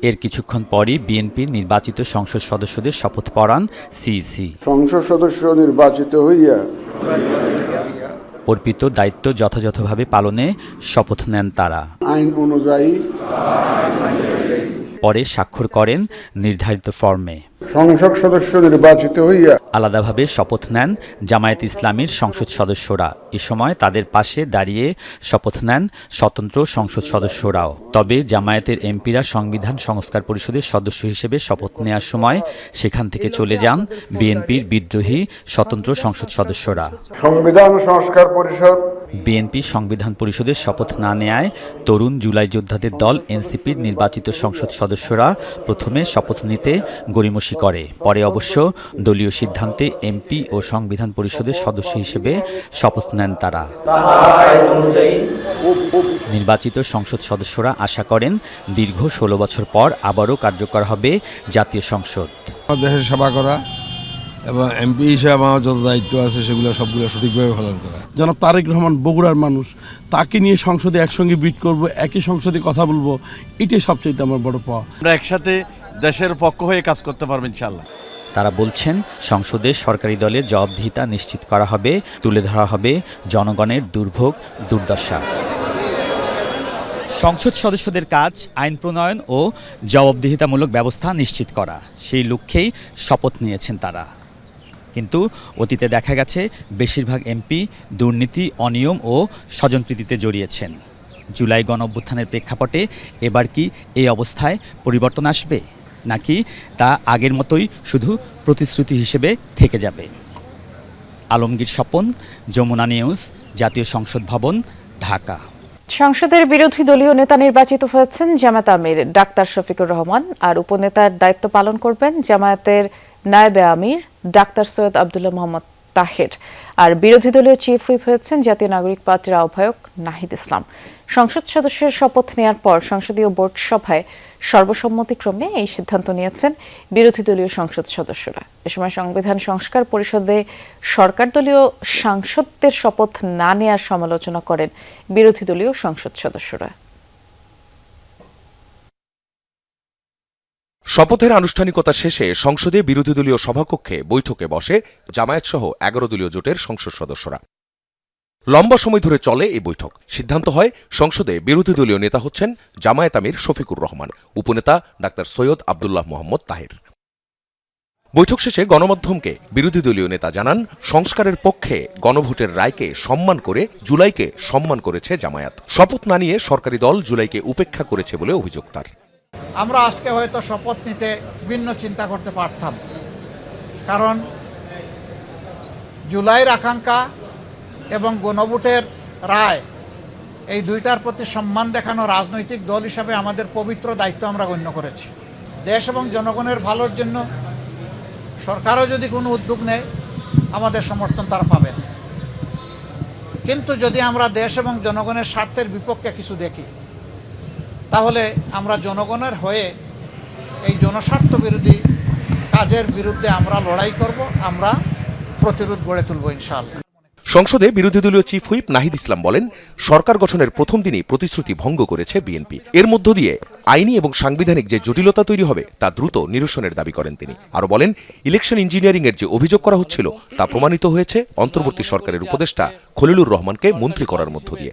এর কিছুক্ষণ পরই বিএনপির নির্বাচিত সংসদ সদস্যদের শপথ পড়ান সিইসি। সংসদ সদস্য নির্বাচিত হইয়া অর্পিত দায়িত্ব যথাযথভাবে পালনে শপথ নেন তারা। আইন অনুযায়ী পরে স্বাক্ষর করেন নির্ধারিত ফর্মে। সংসদ সদস্য নির্বাচিত হইয়া আলাদাভাবে শপথ নেন জামায়াত ইসলামীর সংসদ সদস্যরা। এ সময় তাদের পাশে দাঁড়িয়ে শপথ নেন স্বতন্ত্র সংসদ সদস্যরাও। তবে জামায়াতের এমপিরা সংবিধান সংস্কার পরিষদের সদস্য হিসেবে শপথ নেওয়ার সময় সেখান থেকে চলে যান বিএনপির বিদ্রোহী স্বতন্ত্র সংসদ সদস্যরা। সংবিধান সংস্কার পরিষদ বিএনপি সংবিধান পরিষদের শপথ না নেয়ায় তরুণ জুলাই যোদ্ধাদের দল এনসিপির নির্বাচিত সংসদ সদস্যরা প্রথমে শপথ নিতে গড়িমসি করে, পরে অবশ্য দলীয় সিদ্ধান্তে এমপি ও সংবিধান পরিষদের সদস্য হিসেবে শপথ নেন তারা। নির্বাচিত সংসদ সদস্যরা আশা করেন দীর্ঘ 16 বছর পর আবারও কার্যকর হবে জাতীয় সংসদ। দেশের সেবা করা এবং এমপি হিসেবে আমার যত দায়িত্ব আছে সেগুলো সবগুলো সঠিকভাবে পালন করা। জনাব তারেক রহমান বগুড়ার মানুষ, তাকে নিয়ে সংসদে একসঙ্গে বিট করব, একই সংসদে কথা বলবো, এটাই সবচেয়ে আমার বড় পাওয়া। আমরা একসাথে দেশের পক্ষ হয়ে কাজ করতে পারবো ইনশাআল্লাহ। তারা বলছেন, সংসদে সরকারি দলের জবাবদিহিতা নিশ্চিত করা হবে, তুলে ধরা হবে জনগণের দুর্ভোগ দুর্দশা। সংসদ সদস্যদের কাজ আইন প্রণয়ন ও জবাবদিহিতামূলক ব্যবস্থা নিশ্চিত করা, সেই লক্ষ্যেই শপথ নিয়েছেন তারা। কিন্তু অতীতে দেখা গেছে বেশিরভাগ এমপি দুর্নীতি, অনিয়ম ও স্বজনপ্রীতিতে জড়িয়েছেন। জুলাই গণঅভ্যুত্থানের প্রেক্ষাপটে এবার কি এই অবস্থায় পরিবর্তন আসবে, নাকি তা আগের মতোই শুধু প্রতিশ্রুতি হিসেবে থেকে যাবে? আলমগীর স্বপন, যমুনা নিউজ, জাতীয় সংসদ ভবন, ঢাকা। সংসদের বিরোধী দলীয় নেতা নির্বাচিত হয়েছেন জামায়াত আমির ডাক্তার শফিকুর রহমান, আর উপনেতার দায়িত্ব পালন করবেন জামায়াতের নায়েবে আমির ডাক্তার সৈয়দ আব্দুল্লাহ মোহাম্মদ তাহের। আর বিরোধী দলীয় চিফ হুইপ হয়েছেন জাতীয় নাগরিক পার্টির আহ্বায়ক নাহিদ ইসলাম। সংসদ সদস্যের শপথ নেওয়ার পর সংসদীয় বোর্ড সভায় সর্বসম্মতিক্রমে এই সিদ্ধান্ত নিয়েছেন বিরোধী দলীয় সংসদ সদস্যরা। এ সময় সংবিধান সংস্কার পরিষদে সরকার দলীয় সাংসদদের শপথ না নেওয়ার সমালোচনা করেন বিরোধী দলীয় সংসদ সদস্যরা। শপথের আনুষ্ঠানিকতা শেষে সংসদে বিরোধী দলীয় সভাকক্ষে বৈঠকে বসে জামায়াত সহ 11 দলীয় জোটের সংসদ সদস্যরা। লম্বা সময় ধরে চলে এই বৈঠক। সিদ্ধান্ত হয় সংসদে বিরোধী দলীয় নেতা হচ্ছেন জামায়াত আমির শফিকুর রহমান, উপনেতা ডাক্তার সৈয়দ আব্দুল্লাহ মোহাম্মদ তাহের। বৈঠক শেষে গণমাধ্যমকে বিরোধী দলীয় নেতা জানান, সংস্কারের পক্ষে গণভোটের রায়কে সম্মান করে জুলাইকে সম্মান করেছে জামায়াত। শপথ না নিয়ে সরকারি দল জুলাইকে উপেক্ষা করেছে বলে অভিযোগ তার। আমরা আজকে হয়তো শপথ নিতে ভিন্ন চিন্তা করতে পারতাম, কারণ জুলাইয়ের আকাঙ্ক্ষা এবং গণভোটের রায় এই দুইটার প্রতি সম্মান দেখানো রাজনৈতিক দল হিসাবে আমাদের পবিত্র দায়িত্ব আমরা গণ্য করেছি। দেশ এবং জনগণের ভালোর জন্য সরকারও যদি কোনো উদ্যোগ নেয় আমাদের সমর্থন তারা পাবেন, কিন্তু যদি আমরা দেশ এবং জনগণের স্বার্থের বিপক্ষে কিছু দেখি তাহলে আমরা জনগণের হয়ে এই জনস্বার্থ বিরোধী কাজের বিরুদ্ধে আমরা লড়াই করব, আমরা প্রতিরোধ গড়ে তুলব ইনশাআল্লাহ। সংসদে বিরোধী দলীয় চিফ হুইপ নাহিদ ইসলাম বলেন, সরকার গঠনের প্রথম দিনই প্রতিশ্রুতি ভঙ্গ করেছে বিএনপি। এর মধ্য দিয়ে আইনি এবং সাংবিধানিক যে জটিলতা তৈরি হবে তা দ্রুত নিরসনের দাবি করেন তিনি। আরও বলেন, ইলেকশন ইঞ্জিনিয়ারিং এর যে অভিযোগ করা হচ্ছিল তা প্রমাণিত হয়েছে অন্তর্বর্তী সরকারের উপদেষ্টা খলিলুর রহমানকে মন্ত্রী করার মধ্য দিয়ে।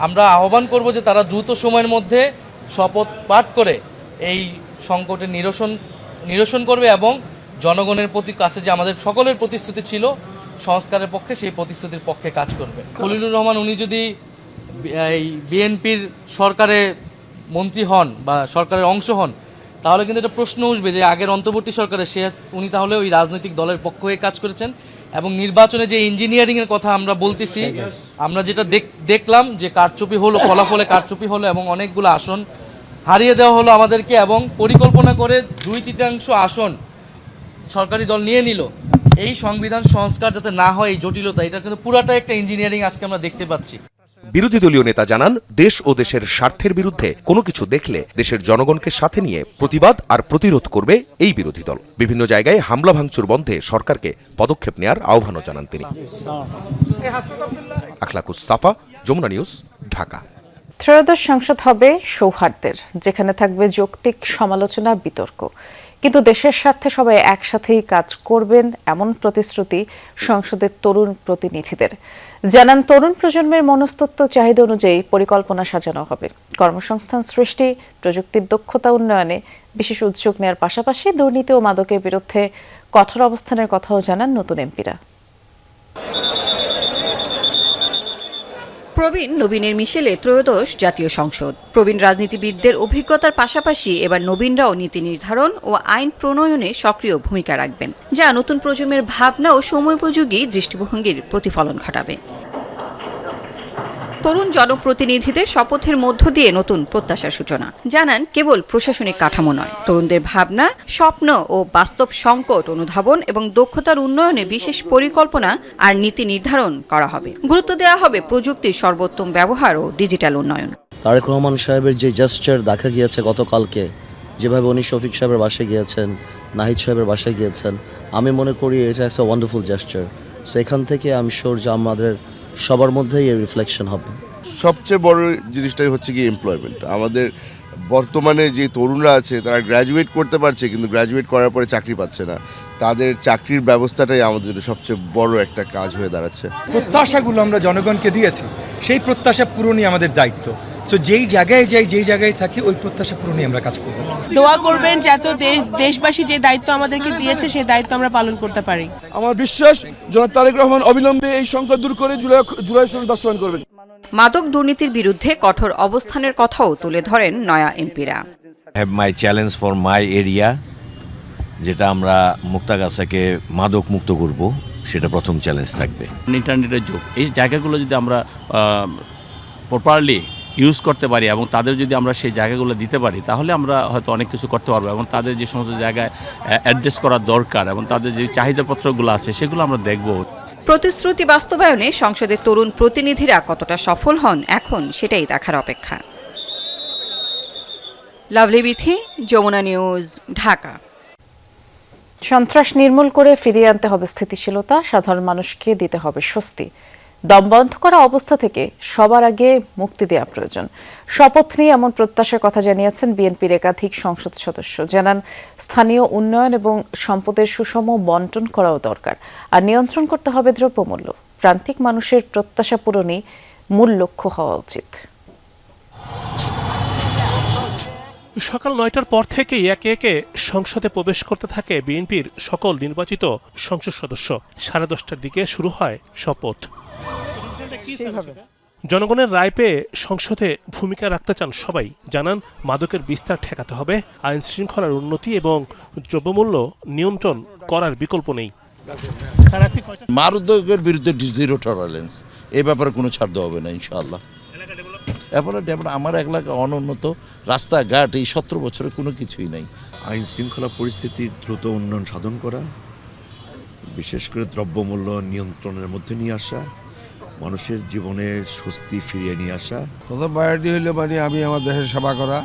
আমরা আহ্বান করব যে তারা দ্রুত সময়ের মধ্যে শপথ পাঠ করে এই সংকটের নিরসন করবে এবং জনগণের প্রতি কাছে যে আমাদের সকলের প্রতিশ্রুতি ছিল সংস্কারের পক্ষে, সেই প্রতিশ্রুতির পক্ষে কাজ করবে। খলিলুর রহমান উনি যদি এই বিএনপির সরকারে মন্ত্রী হন বা সরকারের অংশ হন, তাহলে কিন্তু এটা প্রশ্ন উঠবে যে আগের অন্তর্বর্তী সরকারে উনি তাহলে ওই রাজনৈতিক দলের পক্ষ হয়ে কাজ করেছেন। এবং নির্বাচনে যে ইঞ্জিনিয়ারিং এর কথা আমরা বলতেছি, আমরা যেটা দেখলাম যে কারচুপি হলো, ফলাফলে কারচুপি হলো এবং অনেকগুলো আসন হারিয়ে দেওয়া হলো আমাদেরকে, এবং পরিকল্পনা করে 2/3 আসন সরকারি দল নিয়ে নিল। এই সংবিধান সংস্কার যাতে না হয়, এই জটিলতা, এটা কিন্তু পুরাটা একটা ইঞ্জিনিয়ারিং আজকে আমরা দেখতে পাচ্ছি। বিরোধী দলীয় নেতা জানান, দেশ ও দেশের স্বার্থের বিরুদ্ধে কোনো কিছু দেখলে দেশের জনগণকে সাথে নিয়ে প্রতিবাদ আর প্রতিরোধ করবে এই বিরোধী দল। বিভিন্ন জায়গায় হামলা ভাঙচুর বন্ধে সরকারকে পদক্ষেপ নেয়ার আহ্বানও জানান তিনি। আখলাকুস সাফা, যমুনা নিউজ, ঢাকা। ত্রয়োদশ সংসদ হবে সৌহার্দ্যের, যেখানে থাকবে যৌক্তিক সমালোচনা, বিতর্ক, কিন্তু দেশের স্বার্থে সবাই একসাথেই কাজ করবেন এমন প্রতিশ্রুতি সংসদের তরুণ প্রতিনিধিদের। জানান, তরুণ প্রজন্মের মনস্তত্ত্ব চাহিদা অনুযায়ী পরিকল্পনা সাজানো হবে। কর্মসংস্থান সৃষ্টি, প্রযুক্তির দক্ষতা উন্নয়নে বিশেষ উদ্যোগ নেওয়ার পাশাপাশি দুর্নীতি ও মাদকের বিরুদ্ধে কঠোর অবস্থানের কথাও জানান নতুন এমপিরা। প্রবীণ নবীনের মিশেলে ত্রয়োদশ জাতীয় সংসদ। প্রবীণ রাজনীতিবিদদের অভিজ্ঞতার পাশাপাশি এবার নবীনরাও নীতি নির্ধারণ ও আইন প্রণয়নে সক্রিয় ভূমিকা রাখবেন, যা নতুন প্রজন্মের ভাবনা ও সময়োপযোগী দৃষ্টিভঙ্গির প্রতিফলন ঘটাবে। তরুণ জনপ্রতিনিধিদের শপথের মধ্য দিয়ে নতুন প্রত্যাশার সূচনা। জানান, কেবল প্রশাসনিক কাঠামো নয়, তরুণদের ভাবনা, স্বপ্ন ও বাস্তব সংকট অনুধাবন এবং দক্ষতার উন্নয়নে বিশেষ পরিকল্পনা আর নীতি নির্ধারণ করা হবে। গুরুত্ব দেওয়া হবে প্রযুক্তির সর্বোত্তম ব্যবহার ও ডিজিটাল উন্নয়ন। তারেক রহমান সাহেবের যে জেস্টার দেখা গিয়েছে গতকালকে, যেভাবে উনি শফিক সাহেবের বাসায় গিয়েছেন, নাহিদ সাহেবের বাসায় গিয়েছেন, আমি মনে করি এটা একটা ওয়ান্ডারফুল জেস্টার। সো এখান থেকে আমি শিওর যে আমাদের সবার মধ্যেই এই রিফ্লেকশন হবে। সবচেয়ে বড় জিনিসটাই হচ্ছে কি এমপ্লয়মেন্ট। আমাদের বর্তমানে যে তরুণরা আছে তারা গ্র্যাজুয়েট করতে পারছে, কিন্তু গ্র্যাজুয়েট করার পরে চাকরি পাচ্ছে না। তাদের চাকরির ব্যবস্থাটাই আমাদের জন্য সবচেয়ে বড় একটা কাজ হয়ে দাঁড়াচ্ছে। প্রত্যাশাগুলো আমরা জনগণকে দিয়েছি, সেই প্রত্যাশা পূরণই আমাদের দায়িত্ব। সো যেই জায়গায় যাই, যেই জায়গায় থাকি, ওই প্রত্যাশা পূরণই আমরা কাজ করব। দোয়া করবেন যাতে দেশবাসী যে দায়িত্ব আমাদেরকে দিয়েছে সেই দায়িত্ব আমরা পালন করতে পারি। আমার বিশ্বাস জনাব তারেক রহমান অবিলম্বে এই সংকট দূর করে জুলাই সনদ বাস্তবায়ন করবেন। মাদক দুর্নীতির বিরুদ্ধে কঠোর অবস্থানের কথাও তুলে ধরেন নয়া এমপিরা। Have my challenge for my area, যেটা আমরা মুক্তাগাছাকে মাদক মুক্ত করব, সেটা প্রথম চ্যালেঞ্জ থাকবে। ইন্টারনেটের যুগ, এই জায়গাগুলো যদি আমরা প্রপারলি ইউজ করতে পারি এবং তাদের যদি আমরা সেই জায়গাগুলো দিতে পারি, তাহলে আমরা হয়তো অনেক কিছু করতে পারবো এবং তাদের যে সমস্ত জায়গায় অ্যাড্রেস করার দরকার এবং তাদের যে চাহিদাপত্রগুলো আছে সেগুলো আমরা দেখব। প্রতিশ্রুতি বাস্তবায়নে সংসদের তরুণ প্রতিনিধিরা কতটা সফল হন এখন সেটাই দেখার অপেক্ষা। লাভলি বিথি, যমুনা নিউজ, ঢাকা। সন্ত্রাস নির্মূল করে ফিরিয়ে আনতে হবে স্থিতিশীলতা, সাধারণ মানুষকে দিতে হবে স্বস্তি। দম বন্ধ করা অবস্থা থেকে সবার আগে মুক্তি দেওয়া প্রয়োজন। শপথ নিয়ে এমন প্রত্যাশার কথা জানিয়েছেন বিএনপির একাধিক সংসদ সদস্য। জানান, স্থানীয় উন্নয়ন এবং সম্পদের সুষম বন্টন করাও দরকার, আর নিয়ন্ত্রণ করতে হবে দ্রব্যমূল্য। প্রান্তিক মানুষের প্রত্যাশা পূরণই মূল লক্ষ্য হওয়া উচিত। সকাল ৯টার পর থেকেই একে একে সংসদে প্রবেশ করতে থাকে বিএনপির সকল নির্বাচিত সংসদ সদস্য। 10:30টার দিকে শুরু হয় শপথ। জনগণের রায় পেয়ে সংসদে ভূমিকা রাখতে চান সবাই। জানান, মাদকের বিস্তার ঠেকাতে হবে, আইন শৃঙ্খলার উন্নতি এবং দ্রব্যমূল্য নিয়ন্ত্রণ করার বিকল্প নেই। মাদকের বিরুদ্ধে জিরো টলারেন্স, এই ব্যাপারে কোনো ছাড় দেওয়া হবে না ইনশাআল্লাহ। আমার এলাকা অনুন্নত, রাস্তাঘাট এই 17 বছরে কোনো কিছুই নাই। আইন শৃঙ্খলা পরিস্থিতির দ্রুত উন্নয়ন সাধন করা, বিশেষ করে দ্রব্যমূল্য নিয়ন্ত্রণের মধ্যে নিয়ে আসা, মানুষের জীবনে স্বস্তি ফিরিয়ে নিয়ে আসা। প্রথম প্রায়োরিটি হইল আমি আমার দেশের সেবা করা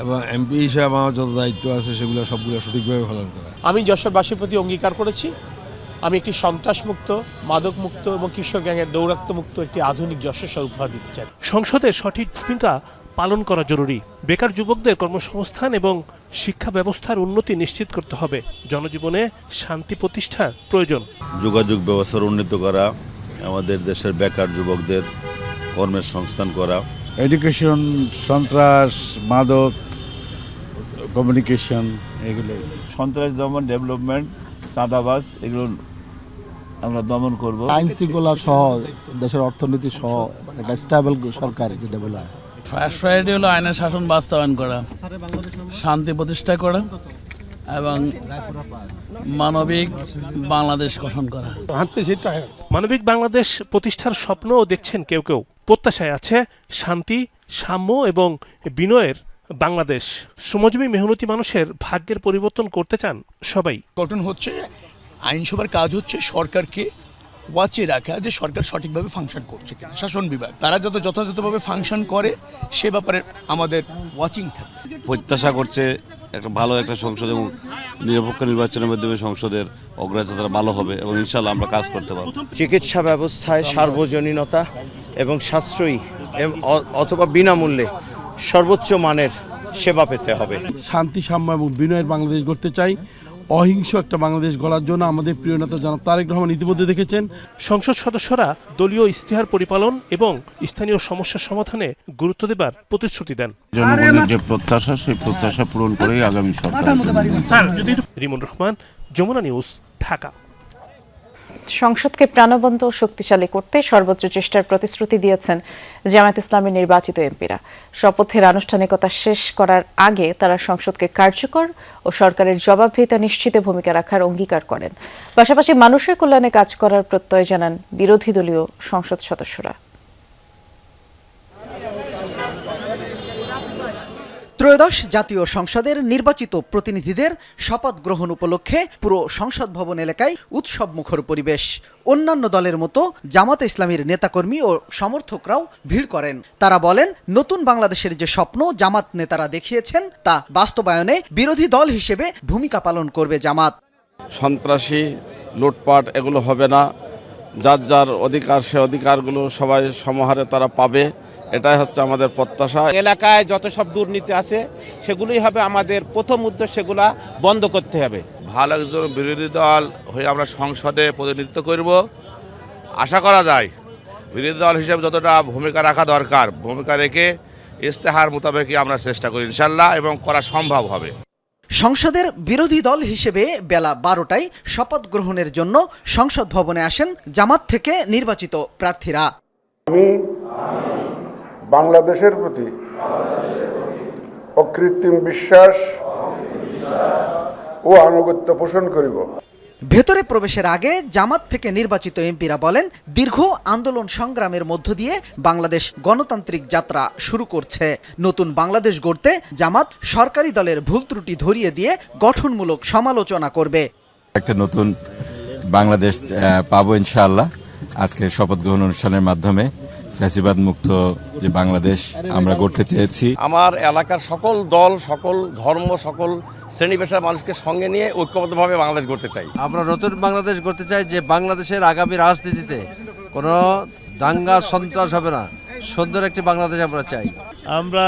এবং এমপি হিসাবে আমার যত দায়িত্ব আছে সেগুলো সবগুলো সঠিকভাবে পালন করা। আমি যশোরবাসীর প্রতি অঙ্গীকার করেছি আমি একটি সন্ত্রাসমুক্ত, মাদকমুক্ত এবং কিশোর গ্যাংয়ের দৌরাত্ম্যমুক্ত একটি আধুনিক যশোর শহর উপহার দিতে চাই। সংসদে সঠিক ভূমিকা পালন করা জরুরি। বেকার যুবকদের কর্মসংস্থান এবং শিক্ষা ব্যবস্থার উন্নতি নিশ্চিত করতে হবে। জনজীবনে শান্তি প্রতিষ্ঠার প্রয়োজন। যোগাযোগ ব্যবস্থার উন্নীত করা, আমাদের দেশের বেকার যুবকদের কর্মের সংস্থান করা, এডুকেশন, সন্ত্রাস, মাদক, কমিউনিকেশন, এগুলো। সন্ত্রাস দমন, ডেভেলপমেন্ট, চাঁদাবাজ, এগুলো আমরা দমন করব। আইন শৃঙ্খলা সহ দেশের অর্থনীতি সহ একটা স্টেবল সরকার যেটা বলা হয়। ফার্স্ট প্রায়োরিটি হলো আইনের শাসন বাস্তবায়ন করা, শান্তি প্রতিষ্ঠা করা এবং মানবিক বাংলাদেশ গঠন করা। মানবিক বাংলাদেশ প্রতিষ্ঠার স্বপ্নও দেখছেন কেউ কেউ। প্রত্যাশায় আছে শান্তি, সাম্য এবং বিনয়ের বাংলাদেশ। শ্রমজীবী মেহনতি মানুষের ভাগ্যের পরিবর্তন করতে চান সবাই। গঠন হচ্ছে আইনসভার কাজ হচ্ছে সরকারকে ওয়াচে রাখা যে সরকার সঠিকভাবে ফাংশন করছে কিনা। শাসন বিভাগ তারা যত যথাযথভাবে ফাংশন করে সে ব্যাপারে আমাদের ওয়াচিং থাকবে। প্রত্যাশা করছে একটা ভালো একটা সংসদ এবং নিরপেক্ষ নির্বাচনের মাধ্যমে সংসদের অগ্রযাত্রা ভালো হবে এবং ইনশাআল্লাহ আমরা কাজ করতে পারব। চিকিৎসা ব্যবস্থায় সার্বজনীনতা এবং সাশ্রয়ী অথবা বিনামূল্যে সর্বোচ্চ মানের সেবা পেতে হবে। শান্তি, সাম্য এবং বিনয়ের বাংলাদেশ গড়তে চাই। অহিংস একটা বাংলাদেশ গড়ার জন্য আমাদের প্রিয় নেতা জনাব তারেক রহমান ইতিমধ্যে দেখেছেন। সংসদ সদস্যরা দলীয় ইশতেহার পরিপালন এবং স্থানীয় সমস্যা সমাধানে গুরুত্ব দেবার প্রতিশ্রুতি দেন। জনগণের যে প্রত্যাশা, সেই প্রত্যাশা পূরণ করেই আগামী সরকার। রিমন রহমান, যমুনা নিউজ, ঢাকা। সংসদকে প্রাণবন্ত ও শক্তিশালী করতে সর্বোচ্চ চেষ্টার প্রতিশ্রুতি দিয়েছেন জামায়াত ইসলামীর নির্বাচিত এমপিরা। শপথের আনুষ্ঠানিকতা শেষ করার আগে তারা সংসদকে কার্যকর ও সরকারের জবাবদিহিতা নিশ্চিতে ভূমিকা রাখার অঙ্গীকার করেন। পাশাপাশি মানুষের কল্যাণে কাজ করার প্রত্যয় জানান বিরোধী দলীয় সংসদ সদস্যরা। ত্রয়োদশ জাতীয় সংসদের নির্বাচিত প্রতিনিধিদের শপথ গ্রহণ উপলক্ষে পুরো সংসদ ভবন এলাকায় উৎসব মুখর পরিবেশ। অন্যান্য দলের মতো জামাতে ইসলামীর নেতাকর্মী ও সমর্থকরাও ভিড় করেন। তারা বলেন, নতুন বাংলাদেশের যে স্বপ্ন জামাত নেতারা দেখিয়েছেন তা বাস্তবায়নে বিরোধী দল হিসেবে ভূমিকা পালন করবে জামাত। সন্ত্রাসী, লুটপাট এগুলো হবে না। যার যার অধিকার, সে অধিকারগুলো সবাই সমাহারে তারা পাবে, এটাই হচ্ছে আমাদের প্রত্যাশা। এলাকায় যত সব দুর্নীতি আছে সেগুলোই হবে আমাদের প্রথম উদ্দেশ্য, সেগুলা বন্ধ করতে হবে। ভালো একজন বিরোধী দল হয়ে আমরা সংসদে প্রতিনিধিত্ব করব। আশা করা যায় বিরোধী দল হিসেবে যতটা ভূমিকা রাখা দরকার, ভূমিকা রেখে ইশতেহার মোতাবেকই আমরা চেষ্টা করি ইনশাল্লাহ, এবং করা সম্ভব হবে। সংসদের বিরোধী দল হিসেবে বেলা 12টায় শপথ গ্রহণের জন্য সংসদ ভবনে আসেন জামাত থেকে নির্বাচিত প্রার্থীরা। আমি বাংলাদেশের প্রতি অকৃত্রিম বিশ্বাস ও আনুগত্য পোষণ করিব। ভেতরে প্রবেশের আগে জামাত থেকে নির্বাচিত এমপিরা বলেন, দীর্ঘ আন্দোলন সংগ্রামের মধ্য দিয়ে বাংলাদেশ গণতান্ত্রিক যাত্রা শুরু করছে। নতুন বাংলাদেশ গড়তে জামাত সরকারি দলের ভুল ত্রুটি ধরিয়ে দিয়ে গঠনমূলক সমালোচনা করবে। একটা নতুন বাংলাদেশ পাবো ইনশাআল্লাহ আজকে শপথ গ্রহণ অনুষ্ঠানের মাধ্যমে। ফ্যাসিবাদ মুক্ত যে বাংলাদেশ আমরা গড়তে চেয়েছি। আমার এলাকার সকল দল, সকল ধর্ম, সকল শ্রেণী পেশার মানুষকে সঙ্গে নিয়ে ঐক্যবদ্ধভাবে বাংলাদেশ গড়তে চাই। আমরা নতুন বাংলাদেশ গড়তে চাই, যে বাংলাদেশের আগামী রাজনীতিতে কোনো দাঙ্গা সন্ত্রাস হবে না, সুন্দর একটি বাংলাদেশ আমরা চাই। আমরা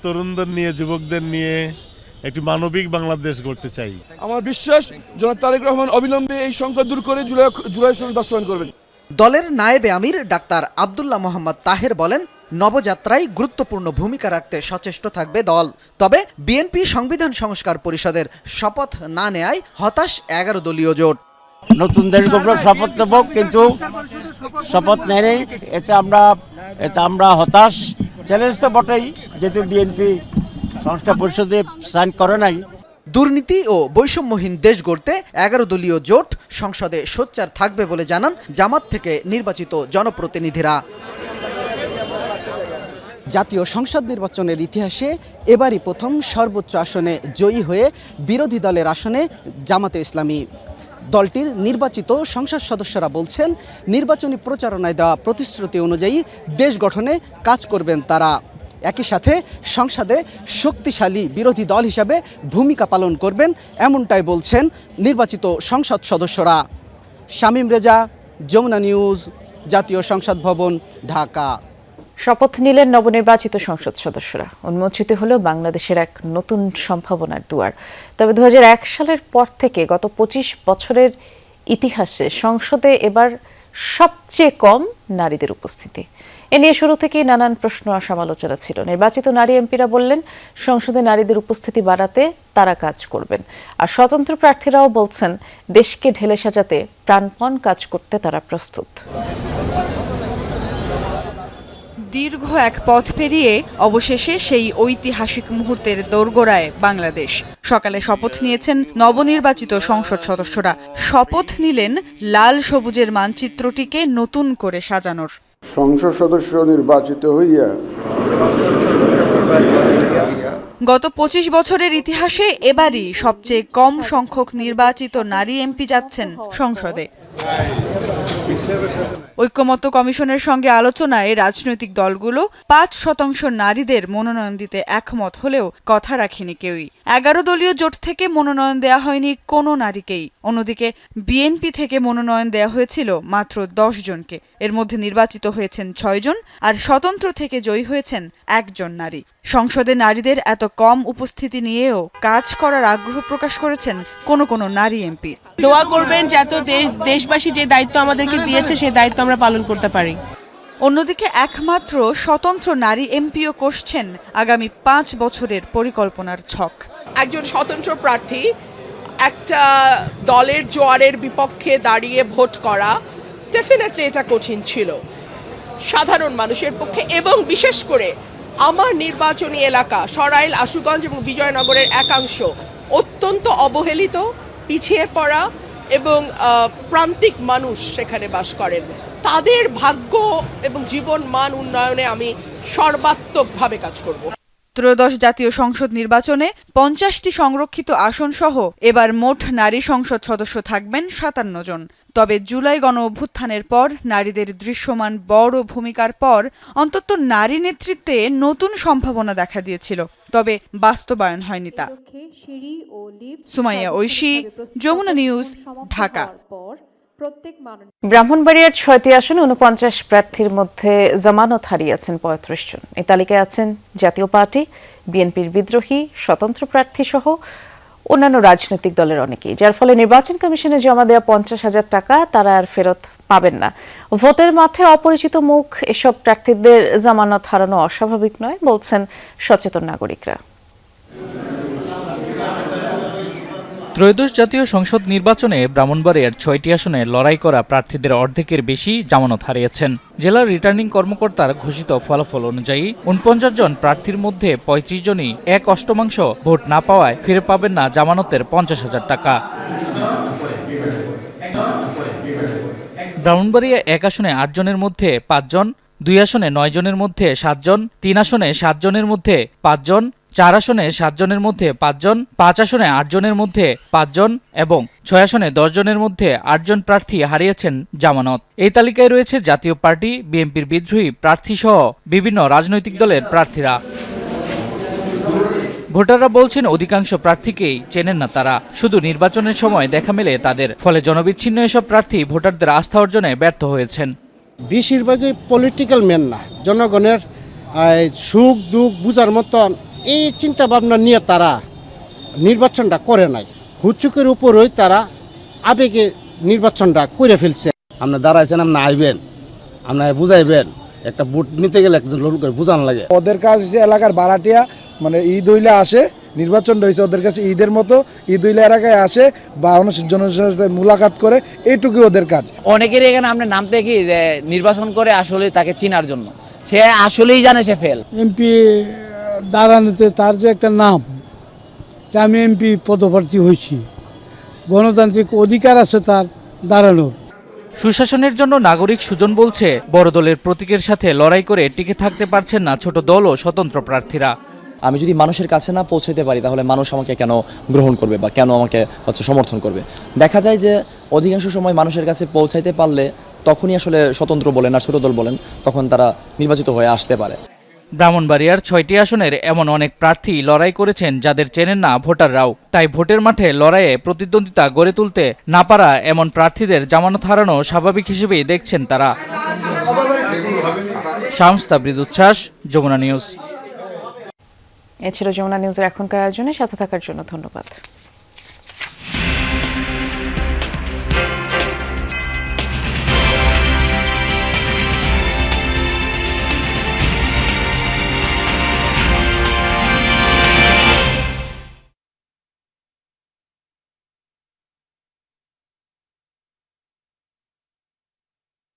তরুণদের নিয়ে, যুবকদের নিয়ে একটি মানবিক বাংলাদেশ গড়তে চাই। আমার বিশ্বাস জনাব তারেক রহমান অবিলম্বে এই সংকট দূর করে জুলাই সনদ বাস্তবায়ন করবেন। দলের নায়েবে আমির ডাক্তার আব্দুল্লাহ মোহাম্মদ তাহের বলেন, নবযাত্রায় গুরুত্বপূর্ণ ভূমিকা রাখতে সচেষ্ট থাকবে দল। তবে বিএনপি সংবিধান সংস্কার পরিষদের শপথ না নেয়ায় হতাশ 11 দলীয় জোট। নতুন দেশ গঠনের শপথ নেব, কিন্তু শপথ নেই, এতে আমরা হতাশ। চ্যালেঞ্জ তো বটেই, যেহেতু বিএনপি সংস্কার পরিষদে সাইন করে নাই। দুর্নীতি ও বৈষম্যহীন দেশ গড়তে 11 দলীয় জোট সংসদে সোচ্চার থাকবে বলে জানান জামাত থেকে নির্বাচিত জনপ্রতিনিধিরা। জাতীয় সংসদ নির্বাচনের ইতিহাসে এবারই প্রথম সর্বোচ্চ আসনে জয়ী হয়ে বিরোধী দলের আসনে জামাতে ইসলামী। দলটির নির্বাচিত সংসদ সদস্যরা বলছেন, নির্বাচনী প্রচারণায় দেওয়া প্রতিশ্রুতি অনুযায়ী দেশ গঠনে কাজ করবেন তারা। একই সাথে সংসদে শক্তিশালী বিরোধী দল হিসাবে ভূমিকা পালন করবেন, এমনটাই বলছেন নির্বাচিত সংসদ সদস্যরা। শামীম রেজা, যমুনা নিউজ, জাতীয় সংসদ ভবন, ঢাকা। শপথ নিলেন নবনির্বাচিত সংসদ সদস্যরা। উন্মোচিত হলো বাংলাদেশের এক নতুন সম্ভাবনার দুয়ার। তবে 2001 সালের পর থেকে গত 25 বছরের ইতিহাসে সংসদে এবার সবচেয়ে কম নারীদের উপস্থিতি। এ নিয়ে শুরু থেকেই নানান প্রশ্ন আর সমালোচনা ছিল। নির্বাচিত নারী এমপিরা বললেন, সংসদে নারীদের উপস্থিতি বাড়াতে তারা কাজ করবেন। আর স্বতন্ত্র প্রার্থীরাও বলছেন, দেশকে ঢেলে সাজাতে প্রাণপণ কাজ করতে তারা প্রস্তুত। দীর্ঘ এক পথ পেরিয়ে অবশেষে সেই ঐতিহাসিক মুহূর্তের দোরগোড়ায় বাংলাদেশ। সকালে শপথ নিয়েছেন নবনির্বাচিত সংসদ সদস্যরা। শপথ নিলেন লাল সবুজের মানচিত্রটিকে নতুন করে সাজানোর। সংসদ সদস্য নির্বাচিত হইয়া গত 25 বছরের ইতিহাসে এবারই সবচেয়ে কম সংখ্যক নির্বাচিত নারী এমপি যাচ্ছেন সংসদে। ঐক্যমত্য কমিশনের সঙ্গে আলোচনায় রাজনৈতিক দলগুলো 5% নারীদের মনোনয়ন দিতে একমত হলেও কথা রাখেনি কেউই। 11 দলীয় জোট থেকে মনোনয়ন দেয়া হয়নি কোনো নারীকেই। অন্যদিকে বিএনপি থেকে মনোনয়ন দেয়া হয়েছিল মাত্র 10 জনকে। এর মধ্যে নির্বাচিত হয়েছেন 6 জন, আর স্বতন্ত্র থেকে জয়ী হয়েছেন 1 জন নারী। সংসদে নারীদের এত কম উপস্থিতি নিয়েও কাজ করার আগ্রহ প্রকাশ করেছেন কোনো নারী এমপি। দোয়া করবেন যাতে দেশবাসী যে দায়িত্ব আমাদেরকে দিয়েছে সেই দায়িত্ব আমরা পালন করতে পারি। অন্যদিকে একমাত্র স্বতন্ত্র নারী এমপিও কষছেন আগামী 5 বছরের পরিকল্পনার ছক। একজন স্বতন্ত্র প্রার্থী একটা দলের জোয়ারের বিপক্ষে দাঁড়িয়ে ভোট করা ডেফিনেটলি এটা কঠিন ছিল সাধারণ মানুষের পক্ষে, এবং বিশেষ করে আমার নির্বাচনী এলাকা সরাইল, আশুগঞ্জ এবং বিজয়নগরের একাংশ অত্যন্ত অবহেলিত, পিছিয়ে পড়া এবং প্রান্তিক মানুষ সেখানে বাস করেন। তাদের ভাগ্য এবং জীবন মান উন্নয়নে আমি সর্বাত্মকভাবে কাজ করব। ত্রয়োদশ জাতীয় সংসদ নির্বাচনে 50টি সংরক্ষিত আসন সহ এবার মোট নারী সংসদ সদস্য থাকবেন 57 জন। তবে জুলাই গণ অভ্যুত্থানের পর নারীদের দৃশ্যমান বড় ভূমিকার পর অন্তত নারী নেতৃত্বে নতুন সম্ভাবনা দেখা দিয়েছিল, তবে বাস্তবায়ন হয়নি তা। সুমাইয়া ঐশী, যমুনা নিউজ, ঢাকা। ব্রাহ্মণবাড়িয়ার 6টি আসনে 49 প্রার্থীর মধ্যে জামানত হারিয়েছেন 35 জন। এই তালিকায় আছেন জাতীয় পার্টি, বিএনপির বিদ্রোহী, স্বতন্ত্র প্রার্থী সহ অন্যান্য রাজনৈতিক দলের অনেকেই, যার ফলে নির্বাচন কমিশনে জমা দেওয়া 50,000 টাকা তারা আর ফেরত পাবেন না। ভোটের মাঠে অপরিচিত মুখ এসব প্রার্থীদের জামানত হারানো অস্বাভাবিক নয় বলছেন সচেতন নাগরিকরা। ত্রয়োদশ জাতীয় সংসদ নির্বাচনে ব্রাহ্মণবাড়িয়ার 6টি আসনে লড়াই করা প্রার্থীদের অর্ধেকের বেশি জামানত হারিয়েছেন। জেলার রিটার্নিং কর্মকর্তার ঘোষিত ফলাফল অনুযায়ী 49 জন প্রার্থীর মধ্যে 35 জনই 1/8 ভোট না পাওয়ায় ফিরে পাবেন না জামানতের 50,000 টাকা। ব্রাহ্মণবাড়িয়া 1 আসনে 8 জনের মধ্যে 5 জন, 2 আসনে 9 জনের মধ্যে 7 জন, 3 আসনে 7 জনের মধ্যে 5 জন, 4 আসনে 7 জনের মধ্যে 5 জন, 5 আসনে 8 জনের মধ্যে 5 জন এবং 6 আসনে 10 জনের মধ্যে 8 জন প্রার্থী হারিয়েছেন জামানত। এই তালিকায় রয়েছে জাতীয় পার্টি, বিএনপির বিদ্রোহী প্রার্থী সহ বিভিন্ন রাজনৈতিক দলের প্রার্থীরা। ভোটাররা বলছেন অধিকাংশ প্রার্থীকেই চেনেন না তারা, শুধু নির্বাচনের সময় দেখা মেলে তাদের। ফলে জনবিচ্ছিন্ন এসব প্রার্থী ভোটারদের আস্থা অর্জনে ব্যর্থ হয়েছেন। বেশিরভাগই পলিটিক্যাল ম্যান না, জনগণের সুখ দুঃখ বুঝার মতন এই চিন্তা ভাবনা নিয়ে তারা নির্বাচনটা করে নাই। হুচ্চুকের উপরই তারা আবেগে নির্বাচনটা করে ফেলছে। আপনি দাঁড়াইছেন, আপনি আইবেন, আপনি বুঝাইবেন। একটা বুট নিতে গেলে একজন লোক করে বুঝান লাগে। ওদের কাজ হচ্ছে এলাকার ভাড়াটিয়া, মানে ঈদ হইলে আসে, নির্বাচনটা হয়েছে ওদের কাছে ঈদের মতো, ঈদ হইলে এলাকায় আসে বা জনগণের সাথে মুলাকাত করে, এইটুকুই ওদের কাজ। অনেকেরই এখানে আমরা নামতে কি যে নির্বাচন করে আসলে তাকে চেনার জন্য, সে আসলেই জানে সে ফেল। এমপি দাঁড়ানোতে তার যে একটা নাম, আমি এমপি পদপ্রার্থী হয়েছি, গণতান্ত্রিক অধিকার আছে তার দাঁড়ানোর। সুশাসনের জন্য নাগরিক সুজন বলছে, বড় দলের প্রতীকের সাথে লড়াই করে টিকে থাকতে পারছেন না ছোট দল ও স্বতন্ত্র প্রার্থীরা। আমি যদি মানুষের কাছে না পৌঁছাতে পারি তাহলে মানুষ আমাকে কেন গ্রহণ করবে বা কেন আমাকে সমর্থন করবে? দেখা যায় যে অধিকাংশ সময় মানুষের কাছে পৌঁছাইতে পারলে তখনই আসলে স্বতন্ত্র বলেন আর ছোট দল বলেন, তখন তারা নির্বাচিত হয়ে আসতে পারে। ব্রাহ্মণবাড়িয়ার 6টি আসনের এমন অনেক প্রার্থী লড়াই করেছেন যাদের চেনেন না ভোটাররাও। তাই ভোটের মাঠে লড়াইয়ে প্রতিদ্বন্দ্বিতা গড়ে তুলতে না পারা এমন প্রার্থীদের জামানত হারানো স্বাভাবিক হিসেবেই দেখছেন তারা। শামস তাবরিদ উচ্ছ্বাস, যমুনা নিউজ। এ ছিল যমুনা নিউজের এখনকার আয়োজনে। সাথে থাকার জন্য ধন্যবাদ।